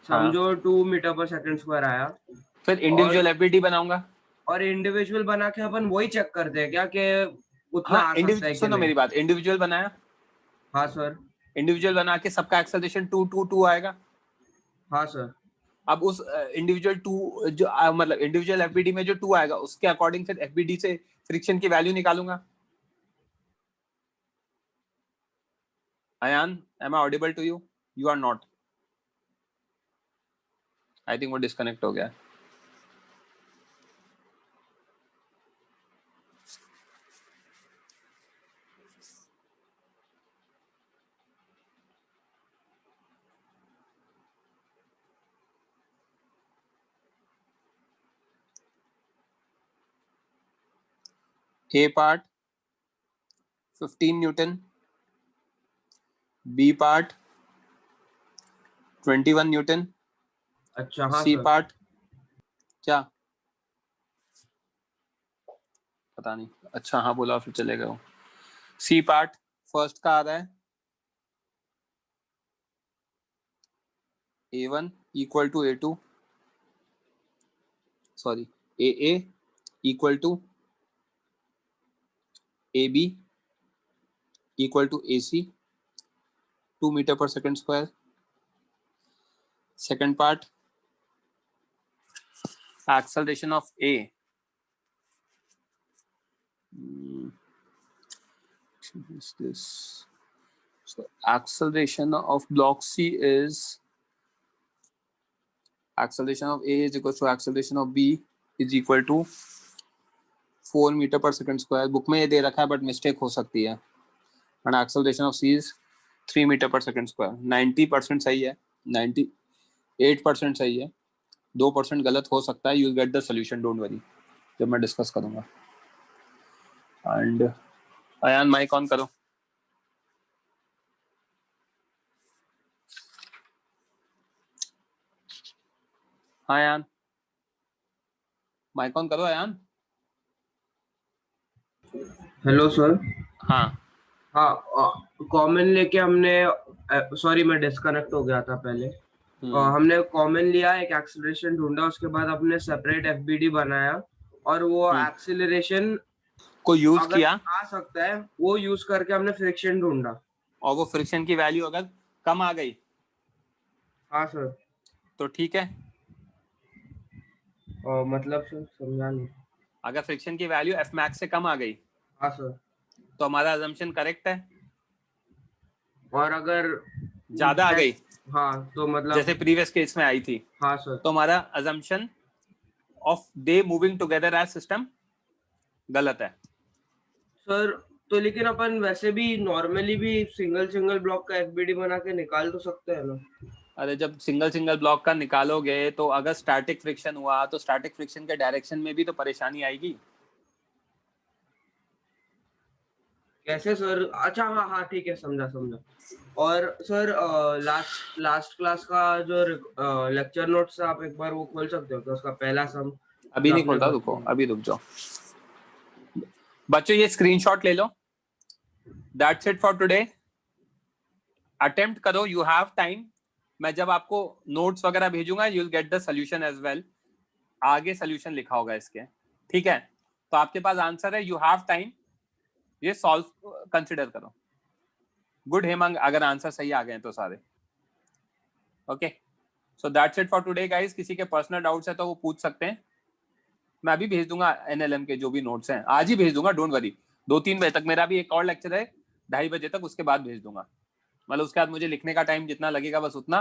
समझो 2 मीटर पर सेकंड स्क्वायर आया, फिर इंडिविजुअल एफबीडी बनाऊंगा और इंडिविजुअल बना के अपन वही चेक करते हैं क्या कि उतना आ सकता है कि सुनो मेरी बात, इंडिविजुअल बनाया। हाँ सर। इंडिविजुअल बना के सबका एक्सेलरेशन 2 2 2 आएगा। हाँ सर। अब उस इंडिविजुअल 2 जो मतलब इंडिविजुअल एफबीडी में जो 2 आएगा उसके अकॉर्डिंग फिर एफबीडी से फ्रिक्शन की वैल्यू निकालूंगा। Ayan, am I audible to you? You are not. I think वो डिस्कनेक्ट हो गया। A part 15 Newton, B part 21 Newton. अच्छा हाँ C सर। पार्ट क्या पता नहीं, अच्छा हाँ बोला फिर चले गए। C पार्ट फर्स्ट का आ रहा है A1 equal to A2 sorry AA equal to AB equal to AC 2 metre पर second square. Second part, acceleration of A. Is this? So acceleration of block C is acceleration of A is equal to acceleration of B is equal to 4 metre पर second square. Book में ये दे रखा है but mistake हो सकती है. And acceleration of C is 3 metre पर second square. 90% सही है, 98% सही है, 2% गलत हो सकता है. You will get the solution, don't worry, जब मैं डिस्कस करूंगा. एंड अयान माइक ऑन करो. हाँ अयान, माइक ऑन करो अयान. Hello sir. हाँ कॉमन लेके हमने, सॉरी मैं डिस्कनेक्ट हो गया था पहले. हमने कॉमन लिया, एक एक्सेलरेशन ढूंढा, उसके बाद अपने सेपरेट एफबीडी बनाया और वो एक्सेलरेशन को यूज किया आ सकता है वो यूज करके हमने फ्रिक्शन ढूंढा और वो फ्रिक्शन की वैल्यू अगर कम आ गई. हाँ सर. तो ठीक है. मतलब सर समझा नहीं. अगर फ्रिक्शन की वैल्यू एफ मैक्स से कम आ गई, हाँ सर, तो हमारा अजम्पशन करेक्ट है. और अगर ज्यादा आ गई, हाँ, तो मतलब जैसे प्रीवियस केस में आई थी, हाँ सर, तो हमारा assumption of they moving together as system गलत है सर. तो लेकिन अपन वैसे भी नॉर्मली भी सिंगल ब्लॉक का एफबीडी बना के निकाल तो सकते हैं ना. अरे जब सिंगल ब्लॉक का निकालोगे तो अगर स्टैटिक फ्रिक्शन हुआ तो स्टैटिक फ्रिक्शन के डायरेक्शन में भी तो परेशानी आएगी. कैसे सर? अच्छा हाँ ठीक है, समझा. और सर लास्ट क्लास का जो लेक्चर नोट्स है, आप एक बार वो खोल सकते हो क्या? उसका पहला सम अभी नहीं खोलता, रुको, अभी रुक जाओ बच्चों. ये स्क्रीनशॉट ले लो. That's it for today. Attempt करो, यू हैव टाइम. मैं जब आपको नोट्स वगैरह भेजूंगा you will get the solution as well. आगे सोल्यूशन लिखा होगा इसके, ठीक है. तो आपके पास आंसर है, यू हैव टाइम, ये सॉल्व कंसिडर करो. गुड हेमंग, अगर आंसर सही आ गए तो सारे. Okay, so that's it for today guys. किसी के पर्सनल डाउट्स है तो वो पूछ सकते हैं. मैं अभी भेज दूंगा एनएलएम के जो भी नोट्स हैं, आज ही भेज दूंगा, डोंट वरी. 2-3 बजे तक मेरा भी एक और लेक्चर है, 2:30 बजे तक, उसके बाद भेज दूंगा. मतलब उसके बाद मुझे लिखने का टाइम जितना लगेगा बस उतना.